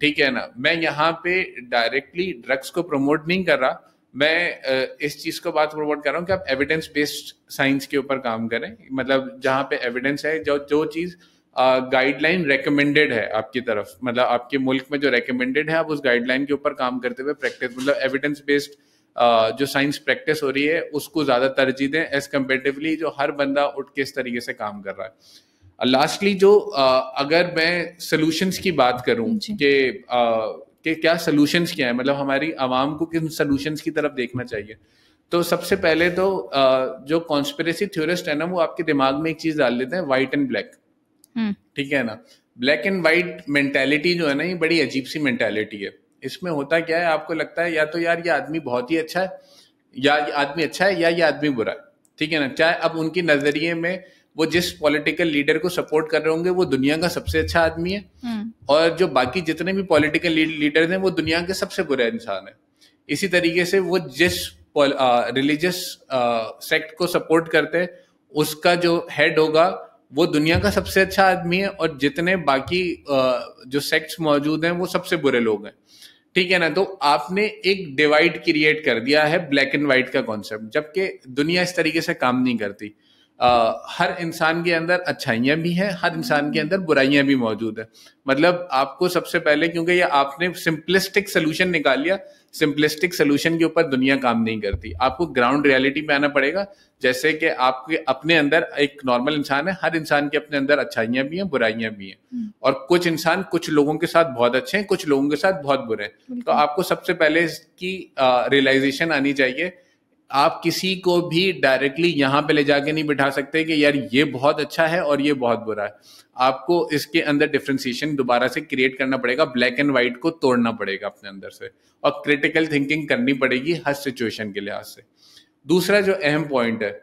ठीक है ना, मैं यहाँ पे डायरेक्टली ड्रग्स को प्रमोट नहीं कर रहा, मैं इस चीज को बात प्रमोट कर रहा हूँ कि आप एविडेंस बेस्ड साइंस के ऊपर काम करें, मतलब जहाँ पे एविडेंस है, जो चीज गाइडलाइन रेकमेंडेड है आपकी तरफ, मतलब आपके मुल्क में जो रेकमेंडेड है, आप उस गाइडलाइन के ऊपर काम करते हुए प्रैक्टिस, मतलब एविडेंस बेस्ड जो साइंस प्रैक्टिस हो रही है उसको ज्यादा तरजीह दें एज कंपेरेटिवली जो हर बंदा उठ के इस तरीके से काम कर रहा है। लास्टली जो अगर मैं सोल्यूशंस की बात करूं कि क्या सोल्यूशंस क्या है, मतलब हमारी आवाम को किन सोल्यूशंस की तरफ देखना चाहिए, तो सबसे पहले तो जो कॉन्स्पिरेसी थ्योरिस्ट है ना, वो आपके दिमाग में एक चीज डाल देते हैं, व्हाइट एंड ब्लैक। ठीक है ना, ब्लैक एंड व्हाइट मेंटालिटी जो है ना, ये बड़ी अजीब सी मेंटालिटी है। इसमें होता क्या है, आपको लगता है या तो यार ये आदमी बहुत ही अच्छा है, या ये आदमी अच्छा है, या ये आदमी बुरा है। ठीक है ना, चाहे अब उनके नजरिए में वो जिस पॉलिटिकल लीडर को सपोर्ट कर रहे होंगे वो दुनिया का सबसे अच्छा आदमी है, और जो बाकी जितने भी पॉलिटिकल लीडर्स हैं वो दुनिया के सबसे बुरे इंसान है। इसी तरीके से वो जिस रिलीजियस सेक्ट को सपोर्ट करते हैं, उसका जो हेड होगा वो दुनिया का सबसे अच्छा आदमी है, और जितने बाकी जो सेक्ट्स मौजूद हैं वो सबसे बुरे लोग हैं, ठीक है ना। तो आपने एक डिवाइड क्रिएट कर दिया है, ब्लैक एंड व्हाइट का कॉन्सेप्ट, जबकि दुनिया इस तरीके से काम नहीं करती। हर इंसान के अंदर अच्छाइयां भी हैं, हर इंसान के अंदर बुराइयां भी मौजूद है। मतलब आपको सबसे पहले, क्योंकि ये आपने सिंपलिस्टिक सोल्यूशन निकाल लिया, सिंपलिस्टिक सोल्यूशन के ऊपर दुनिया काम नहीं करती, आपको ग्राउंड रियलिटी पे आना पड़ेगा। जैसे कि आपके अपने अंदर एक नॉर्मल इंसान है, हर इंसान के अपने अंदर अच्छाइयां भी हैं, बुराइयां भी हैं, और कुछ इंसान कुछ लोगों के साथ बहुत अच्छे हैं, कुछ लोगों के साथ बहुत बुरे हैं। तो आपको सबसे पहले इसकी रियलाइजेशन आनी चाहिए। आप किसी को भी डायरेक्टली यहाँ पे ले जाके नहीं बिठा सकते कि यार ये बहुत अच्छा है और ये बहुत बुरा है। आपको इसके अंदर डिफरेंशिएशन दोबारा से क्रिएट करना पड़ेगा, ब्लैक एंड व्हाइट को तोड़ना पड़ेगा अपने अंदर से, और क्रिटिकल थिंकिंग करनी पड़ेगी हर सिचुएशन के लिहाज से। दूसरा जो अहम पॉइंट है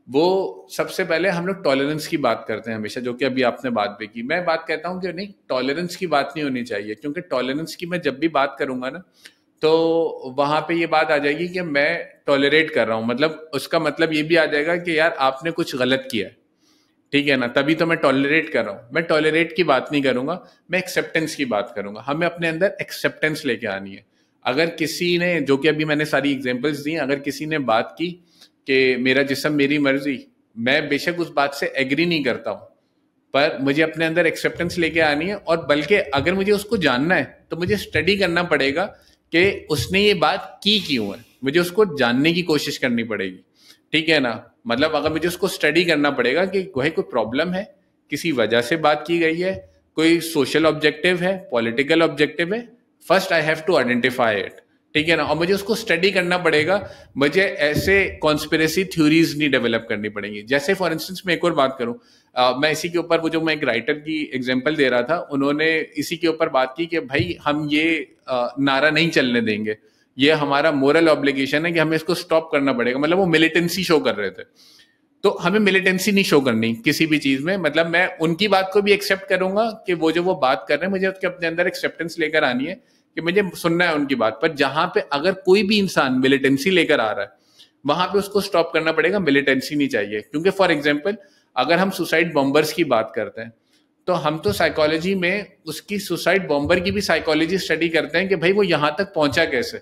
वो, सबसे पहले हम लोग टॉलरेंस की बात करते हैं हमेशा, जो कि अभी आपने बात भी की। मैं बात कहता हूँ कि नहीं, टॉलरेंस की बात नहीं होनी चाहिए, क्योंकि टॉलरेंस की मैं जब भी बात करूंगा ना, तो वहां पे ये बात आ जाएगी कि मैं टॉलरेट कर रहा हूं, मतलब उसका मतलब ये भी आ जाएगा कि यार आपने कुछ गलत किया है, ठीक है ना, तभी तो मैं टॉलरेट कर रहा हूं। मैं टॉलरेट की बात नहीं करूंगा, मैं एक्सेप्टेंस की बात करूंगा। हमें अपने अंदर एक्सेप्टेंस लेके आनी है। अगर किसी ने, जो कि अभी मैंने सारी एग्जांपल्स दी, अगर किसी ने बात की कि मेरा जिस्म मेरी मर्जी, मैं बेशक उस बात से एग्री नहीं करता हूं, पर मुझे अपने अंदर एक्सेप्टेंस लेके आनी है, और बल्कि अगर मुझे उसको जानना है तो मुझे स्टडी करना पड़ेगा कि उसने ये बात की क्यों है, मुझे उसको जानने की कोशिश करनी पड़ेगी, ठीक है ना। मतलब अगर मुझे उसको स्टडी करना पड़ेगा कि कोई प्रॉब्लम है, किसी वजह से बात की गई है, कोई सोशल ऑब्जेक्टिव है, पॉलिटिकल ऑब्जेक्टिव है, first I have to identify it, ठीक है ना, और मुझे उसको स्टडी करना पड़ेगा। मुझे ऐसे कॉन्स्पिरेसी थ्योरीज नहीं डेवलप करनी पड़ेंगी। जैसे फॉर इंस्टेंस मैं एक और बात करूं, मैं इसी के ऊपर, वो जो मैं एक राइटर की एग्जांपल दे रहा था, उन्होंने इसी के ऊपर बात की कि भाई हम ये नारा नहीं चलने देंगे, ये हमारा मोरल ऑब्लिगेशन है कि हमें इसको स्टॉप करना पड़ेगा। मतलब वो मिलिटेंसी शो कर रहे थे, तो हमें मिलिटेंसी नहीं शो करनी किसी भी चीज में। मतलब मैं उनकी बात को भी एक्सेप्ट करूंगा कि वो जो वो बात कर रहे हैं, मुझे उसके अपने अंदर एक्सेप्टेंस लेकर आनी है कि मुझे सुनना है उनकी बात। पर जहां पे अगर कोई भी इंसान मिलिटेंसी लेकर आ रहा है, वहां पे उसको स्टॉप करना पड़ेगा, मिलिटेंसी नहीं चाहिए। क्योंकि फॉर एग्जाम्पल अगर हम सुसाइड बॉम्बर्स की बात करते हैं, तो हम तो साइकोलॉजी में उसकी सुसाइड बॉम्बर की भी साइकोलॉजी स्टडी करते हैं कि भाई वो यहां तक पहुंचा कैसे।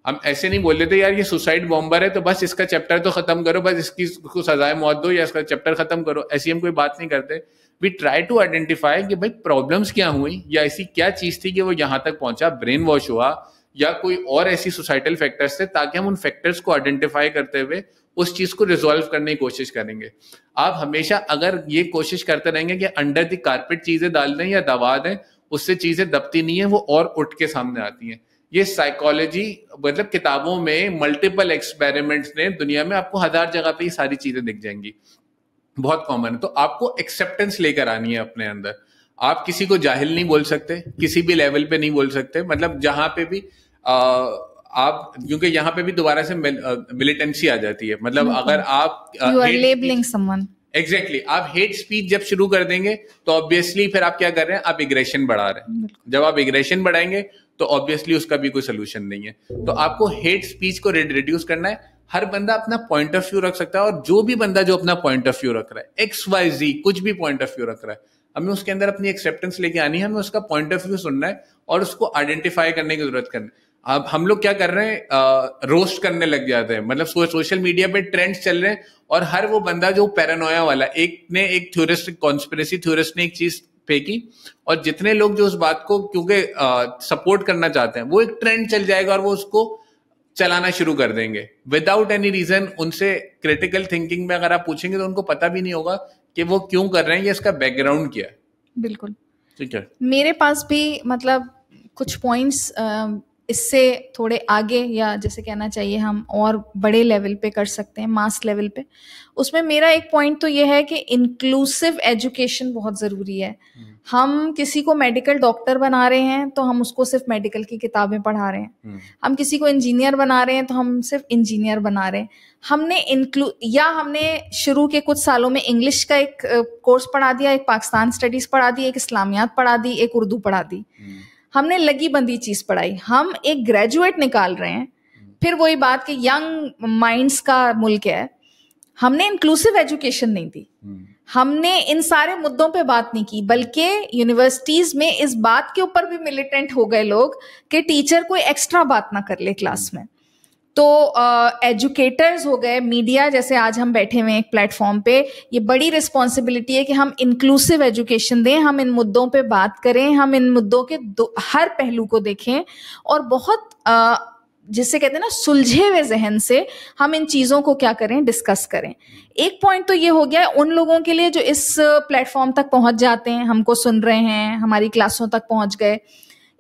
हम ऐसे नहीं बोल देते यार ये सुसाइड बॉम्बर है तो बस इसका चैप्टर तो खत्म करो, बस इसकी सजाए मौत दो या इसका चैप्टर खत्म करो, ऐसी हम कोई बात नहीं करते। वी ट्राई टू आइडेंटिफाई कि भाई प्रॉब्लम्स क्या हुई, या ऐसी क्या चीज थी कि वो यहां तक पहुंचा, ब्रेन वॉश हुआ या कोई और ऐसी सोसाइटल फैक्टर्स थे, ताकि हम उन फैक्टर्स को आइडेंटिफाई करते हुए उस चीज को रिजॉल्व करने की कोशिश करेंगे। आप हमेशा अगर ये कोशिश करते रहेंगे कि अंडर द कारपेट चीजें डाल दें या दबा दें, उससे चीजें दबती नहीं है, वो और उठ के सामने आती हैं। ये साइकोलॉजी, मतलब किताबों में मल्टीपल एक्सपेरिमेंट्स ने, दुनिया में आपको 1000 जगह पे ये सारी चीजें दिख जाएंगी, बहुत कॉमन है। तो आपको एक्सेप्टेंस लेकर आनी है अपने अंदर। आप किसी को जाहिल नहीं बोल सकते, किसी भी लेवल पे नहीं बोल सकते। मतलब जहां पे भी आप, क्योंकि यहाँ पे भी दोबारा से मिलिटेंसी आ जाती है। मतलब अगर आप you are labelling someone, exactly आप हेट स्पीच जब शुरू कर देंगे तो ऑब्वियसली फिर आप क्या कर रहे हैं, आप एग्रेशन बढ़ा रहे हैं। जब आप एग्रेशन बढ़ाएंगे तो ऑब्वियसली उसका भी कोई सोल्यूशन नहीं है। तो आपको हेट स्पीच को रिड्यूस करना है। हर बंदा अपना पॉइंट ऑफ व्यू रख सकता है, और जो भी बंदा जो अपना पॉइंट ऑफ व्यू रख रहा है, XYZ कुछ भी पॉइंट ऑफ व्यू रख रहा है, हमें उसके अंदर अपनी एक्सेप्टेंस लेके आनी है, हमें उसका पॉइंट ऑफ व्यू सुनना है और उसको आइडेंटिफाई करने की जरूरत करनी है। अब हम लोग क्या कर रहे हैं, रोस्ट करने लग जाते हैं। मतलब सोशल मीडिया पे ट्रेंड्स चल रहे हैं, और हर वो बंदा जो पैरानोया वाला, एक थ्योरिस्ट, कॉन्स्पिरेसी थ्योरिस्ट ने एक चीज फेंकी, और जितने लोग जो उस बात को क्योंकि सपोर्ट करना चाहते हैं, वो एक ट्रेंड चल जाएगा और वो उसको चलाना शुरू कर देंगे विदाउट एनी रीजन। उनसे क्रिटिकल थिंकिंग में अगर आप पूछेंगे तो उनको पता भी नहीं होगा कि वो क्यों कर रहे हैं, ये इसका बैकग्राउंड क्या है। बिल्कुल ठीक है, मेरे पास भी मतलब कुछ पॉइंट्स इससे थोड़े आगे, या जैसे कहना चाहिए हम और बड़े लेवल पे कर सकते हैं, मास लेवल पे। उसमें मेरा एक पॉइंट तो ये है कि इंक्लूसिव एजुकेशन बहुत ज़रूरी है। हम किसी को मेडिकल डॉक्टर बना रहे हैं तो हम उसको सिर्फ मेडिकल की किताबें पढ़ा रहे हैं। हम किसी को इंजीनियर बना रहे हैं तो हम सिर्फ इंजीनियर बना रहे हैं। हमने शुरू के कुछ सालों में इंग्लिश का एक कोर्स पढ़ा दिया, एक पाकिस्तान स्टडीज़ पढ़ा दी, एक इस्लामियात पढ़ा दी, एक उर्दू पढ़ा दी। हमने लगी बंदी चीज पढ़ाई। हम एक ग्रेजुएट निकाल रहे हैं फिर वही बात कि यंग माइंड्स का मुल्क है, हमने इंक्लूसिव एजुकेशन नहीं दी, हमने इन सारे मुद्दों पे बात नहीं की, बल्कि यूनिवर्सिटीज में इस बात के ऊपर भी मिलिटेंट हो गए लोग कि टीचर कोई एक्स्ट्रा बात ना कर ले क्लास में। तो एजुकेटर्स हो गए, मीडिया जैसे आज हम बैठे हुए हैं एक प्लेटफॉर्म पे, ये बड़ी रिस्पॉन्सिबिलिटी है कि हम इंक्लूसिव एजुकेशन दें, हम इन मुद्दों पे बात करें, हम इन मुद्दों के हर पहलू को देखें और बहुत जिससे कहते हैं ना सुलझे हुए जहन से हम इन चीज़ों को क्या करें, डिस्कस करें। एक पॉइंट तो ये हो गया उन लोगों के लिए जो इस प्लेटफॉर्म तक पहुंच जाते हैं, हमको सुन रहे हैं, हमारी क्लासों तक पहुंच गए।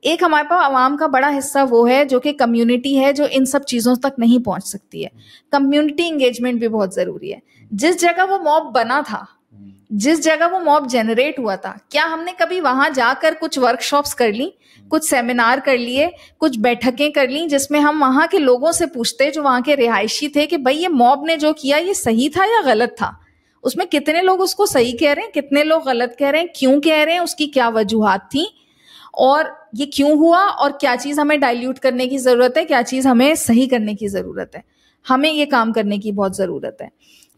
एक हमारे पास आवाम का बड़ा हिस्सा वो है जो कि कम्युनिटी है, जो इन सब चीज़ों तक नहीं पहुंच सकती है। कम्युनिटी इंगेजमेंट भी बहुत ज़रूरी है। जिस जगह वो मॉब बना था, जिस जगह वो मॉब जनरेट हुआ था, क्या हमने कभी वहां जाकर कुछ वर्कशॉप्स कर ली, कुछ सेमिनार कर लिए, कुछ बैठकें कर ली जिसमें हम वहां के लोगों से पूछते जो वहां के रिहायशी थे कि भाई ये मॉब ने जो किया ये सही था या गलत था? उसमें कितने लोग उसको सही कह रहे हैं, कितने लोग गलत कह रहे हैं, क्यों कह रहे हैं, उसकी क्या वजूहात थी और ये क्यों हुआ और क्या चीज़ हमें डाइल्यूट करने की ज़रूरत है, क्या चीज़ हमें सही करने की ज़रूरत है। हमें ये काम करने की बहुत ज़रूरत है।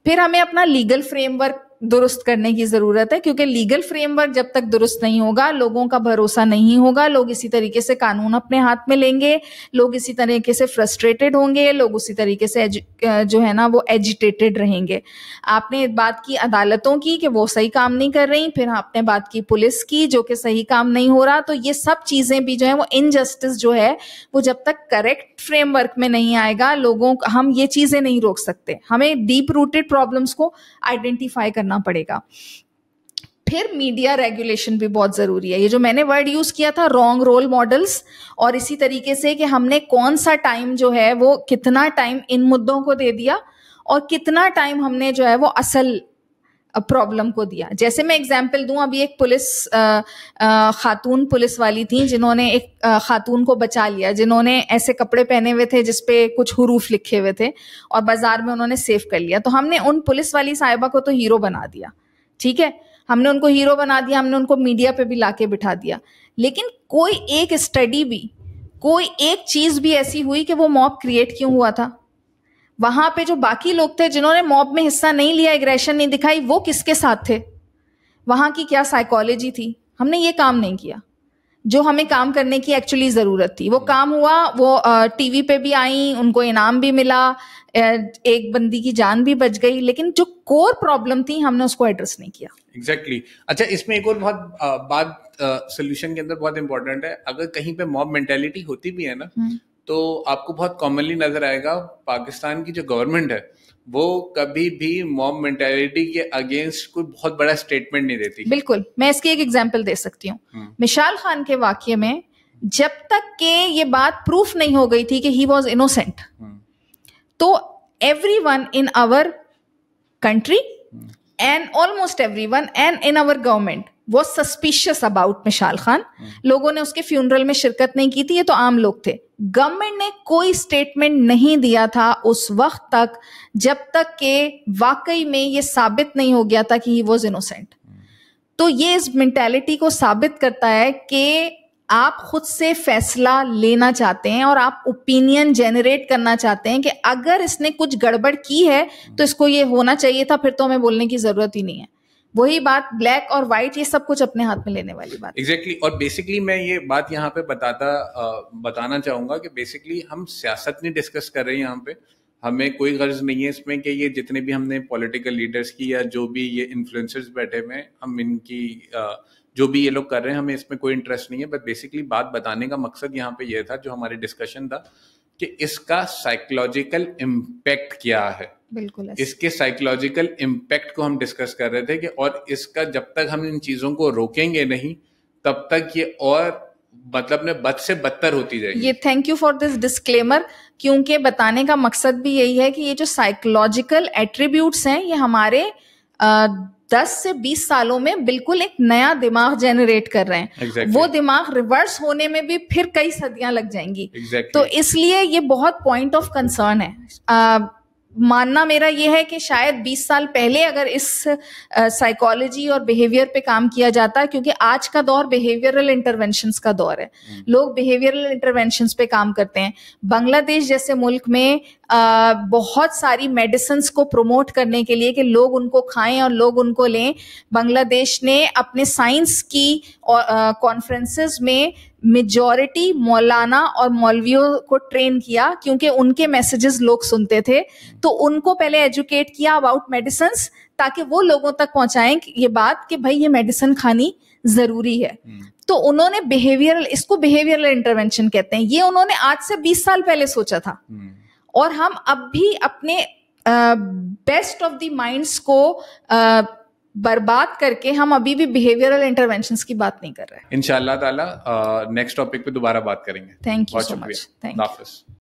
फिर हमें अपना लीगल फ्रेमवर्क दुरुस्त करने की ज़रूरत है, क्योंकि लीगल फ्रेमवर्क जब तक दुरुस्त नहीं होगा लोगों का भरोसा नहीं होगा, लोग इसी तरीके से कानून अपने हाथ में लेंगे, लोग इसी तरीके से फ्रस्ट्रेटेड होंगे, लोग उसी तरीके से जो है ना वो एजिटेटेड रहेंगे। आपने बात की अदालतों की कि वो सही काम नहीं कर रही, फिर आपने बात की पुलिस की जो कि सही काम नहीं हो रहा। तो ये सब चीज़ें भी जो है वो इनजस्टिस जो है वो जब तक करेक्ट फ्रेमवर्क में नहीं आएगा, लोगों हम ये चीज़ें नहीं रोक सकते। हमें डीप रूटेड प्रॉब्लम्स को आइडेंटिफाई करना पड़ेगा। फिर मीडिया रेगुलेशन भी बहुत जरूरी है। ये जो मैंने वर्ड यूज किया था रॉन्ग रोल मॉडल्स, और इसी तरीके से कि हमने कौन सा टाइम जो है वो कितना टाइम इन मुद्दों को दे दिया और कितना टाइम हमने जो है वो असल प्रॉब्लम को दिया। जैसे मैं एग्जांपल दूं, अभी एक पुलिस खातून पुलिस वाली थी जिन्होंने एक खातून को बचा लिया, जिन्होंने ऐसे कपड़े पहने हुए थे जिसपे कुछ हुरूफ लिखे हुए थे और बाजार में उन्होंने सेव कर लिया। तो हमने उन पुलिस वाली साहिबा को तो हीरो बना दिया, ठीक है, हमने उनको हीरो बना दिया, हमने उनको मीडिया पे भी लाके बिठा दिया, लेकिन कोई एक स्टडी भी, कोई एक चीज भी ऐसी हुई कि वो मॉब क्रिएट क्यों हुआ था? वहां पे जो बाकी लोग थे जिन्होंने मॉब में हिस्सा नहीं लिया, एग्रेशन नहीं दिखाई, वो किसके साथ थे? वहां की क्या साइकोलॉजी थी? हमने ये काम नहीं किया जो हमें काम करने की एक्चुअली जरूरत थी। वो काम हुआ, वो टीवी पे भी आई, उनको इनाम भी मिला, एक बंदी की जान भी बच गई, लेकिन जो कोर प्रॉब्लम थी हमने उसको एड्रेस नहीं किया। एग्जैक्टली। अच्छा, इसमें एक और बहुत बात सोल्यूशन के अंदर बहुत इंपॉर्टेंट है। अगर कहीं पे मॉब मेंटेलिटी होती भी है ना, तो आपको बहुत कॉमनली नजर आएगा पाकिस्तान की जो गवर्नमेंट है वो कभी भी मॉब मेंटालिटी के अगेंस्ट कोई बहुत बड़ा स्टेटमेंट नहीं देती। बिल्कुल, मैं इसकी एक एग्जांपल दे सकती हूँ। मिसाल खान के वाकये में जब तक के ये बात प्रूफ नहीं हो गई थी कि ही वॉज इनोसेंट, तो everyone in our country and almost everyone and in our government was suspicious about Misal Khan. लोगों ने उसके फ्यूनरल में शिरकत नहीं की थी, ये तो आम लोग थे। गवर्नमेंट ने कोई स्टेटमेंट नहीं दिया था उस वक्त तक जब तक के वाकई में ये साबित नहीं हो गया था कि ही वॉज इनोसेंट। तो ये इस मेंटालिटी को साबित करता है कि आप खुद से फैसला लेना चाहते हैं और आप ओपिनियन जनरेट करना चाहते हैं कि अगर इसने कुछ गड़बड़ की है तो इसको ये होना चाहिए था, फिर तो हमें बोलने की जरूरत ही नहीं है। वही बात ब्लैक और व्हाइट, ये सब कुछ अपने हाथ में लेने वाली बात। एग्जैक्टली। और बेसिकली मैं ये बात यहाँ पे बताना चाहूंगा कि बेसिकली हम सियासत नहीं डिस्कस कर रहे हैं यहाँ पे। हमें कोई गर्ज नहीं है इसमें कि ये जितने भी हमने पॉलिटिकल लीडर्स की या जो भी ये इन्फ्लुएंसर्स बैठे हुए हैं, हम इनकी जो भी ये लोग कर रहे हैं हमें इसमें कोई इंटरेस्ट नहीं है। बट बेसिकली बात बताने का मकसद यहाँ पे ये था, जो हमारी डिस्कशन था, कि इसका साइकोलॉजिकल इम्पैक्ट क्या है। बिल्कुल, इसके साइकोलॉजिकल इम्पैक्ट को हम डिस्कस कर रहे थे कि और इसका जब तक हम इन चीजों को रोकेंगे नहीं तब तक ये और मतलब ने बद से बदतर होती जाएगी। ये thank you for this disclaimer, क्योंकि बताने का मकसद भी यही है कि ये जो साइकोलॉजिकल एट्रीब्यूट्स हैं ये हमारे 10 से 20 सालों में बिल्कुल एक नया दिमाग जनरेट कर रहे हैं। Exactly. वो दिमाग रिवर्स होने में भी फिर कई सदियां लग जाएंगी। Exactly. तो इसलिए ये बहुत पॉइंट ऑफ कंसर्न है। मानना मेरा ये है कि शायद 20 साल पहले अगर इस साइकोलॉजी और बिहेवियर पे काम किया जाता, क्योंकि आज का दौर बिहेवियरल इंटरवेंशंस का दौर है, लोग बिहेवियरल इंटरवेंशंस पे काम करते हैं। बांग्लादेश जैसे मुल्क में बहुत सारी मेडिसिन्स को प्रमोट करने के लिए कि लोग उनको खाएं और लोग उनको लें, बांग्लादेश ने अपने साइंस की कॉन्फ्रेंसेस में मेजॉरिटी मौलाना और मौलवियों को ट्रेन किया, क्योंकि उनके मैसेजेस लोग सुनते थे। तो उनको पहले एजुकेट किया अबाउट मेडिसिन्स, ताकि वो लोगों तक पहुंचाएं ये बात कि भाई ये मेडिसिन खानी जरूरी है। तो उन्होंने इसको बिहेवियरल इंटरवेंशन कहते हैं, ये उन्होंने आज से 20 साल पहले सोचा था। और हम अब भी अपने बेस्ट ऑफ द माइंड्स को बर्बाद करके हम अभी भी बिहेवियरल इंटरवेंशंस की बात नहीं कर रहे हैं। इंशाअल्लाह ताला नेक्स्ट टॉपिक पे दोबारा बात करेंगे। Thank you so much. Thank you.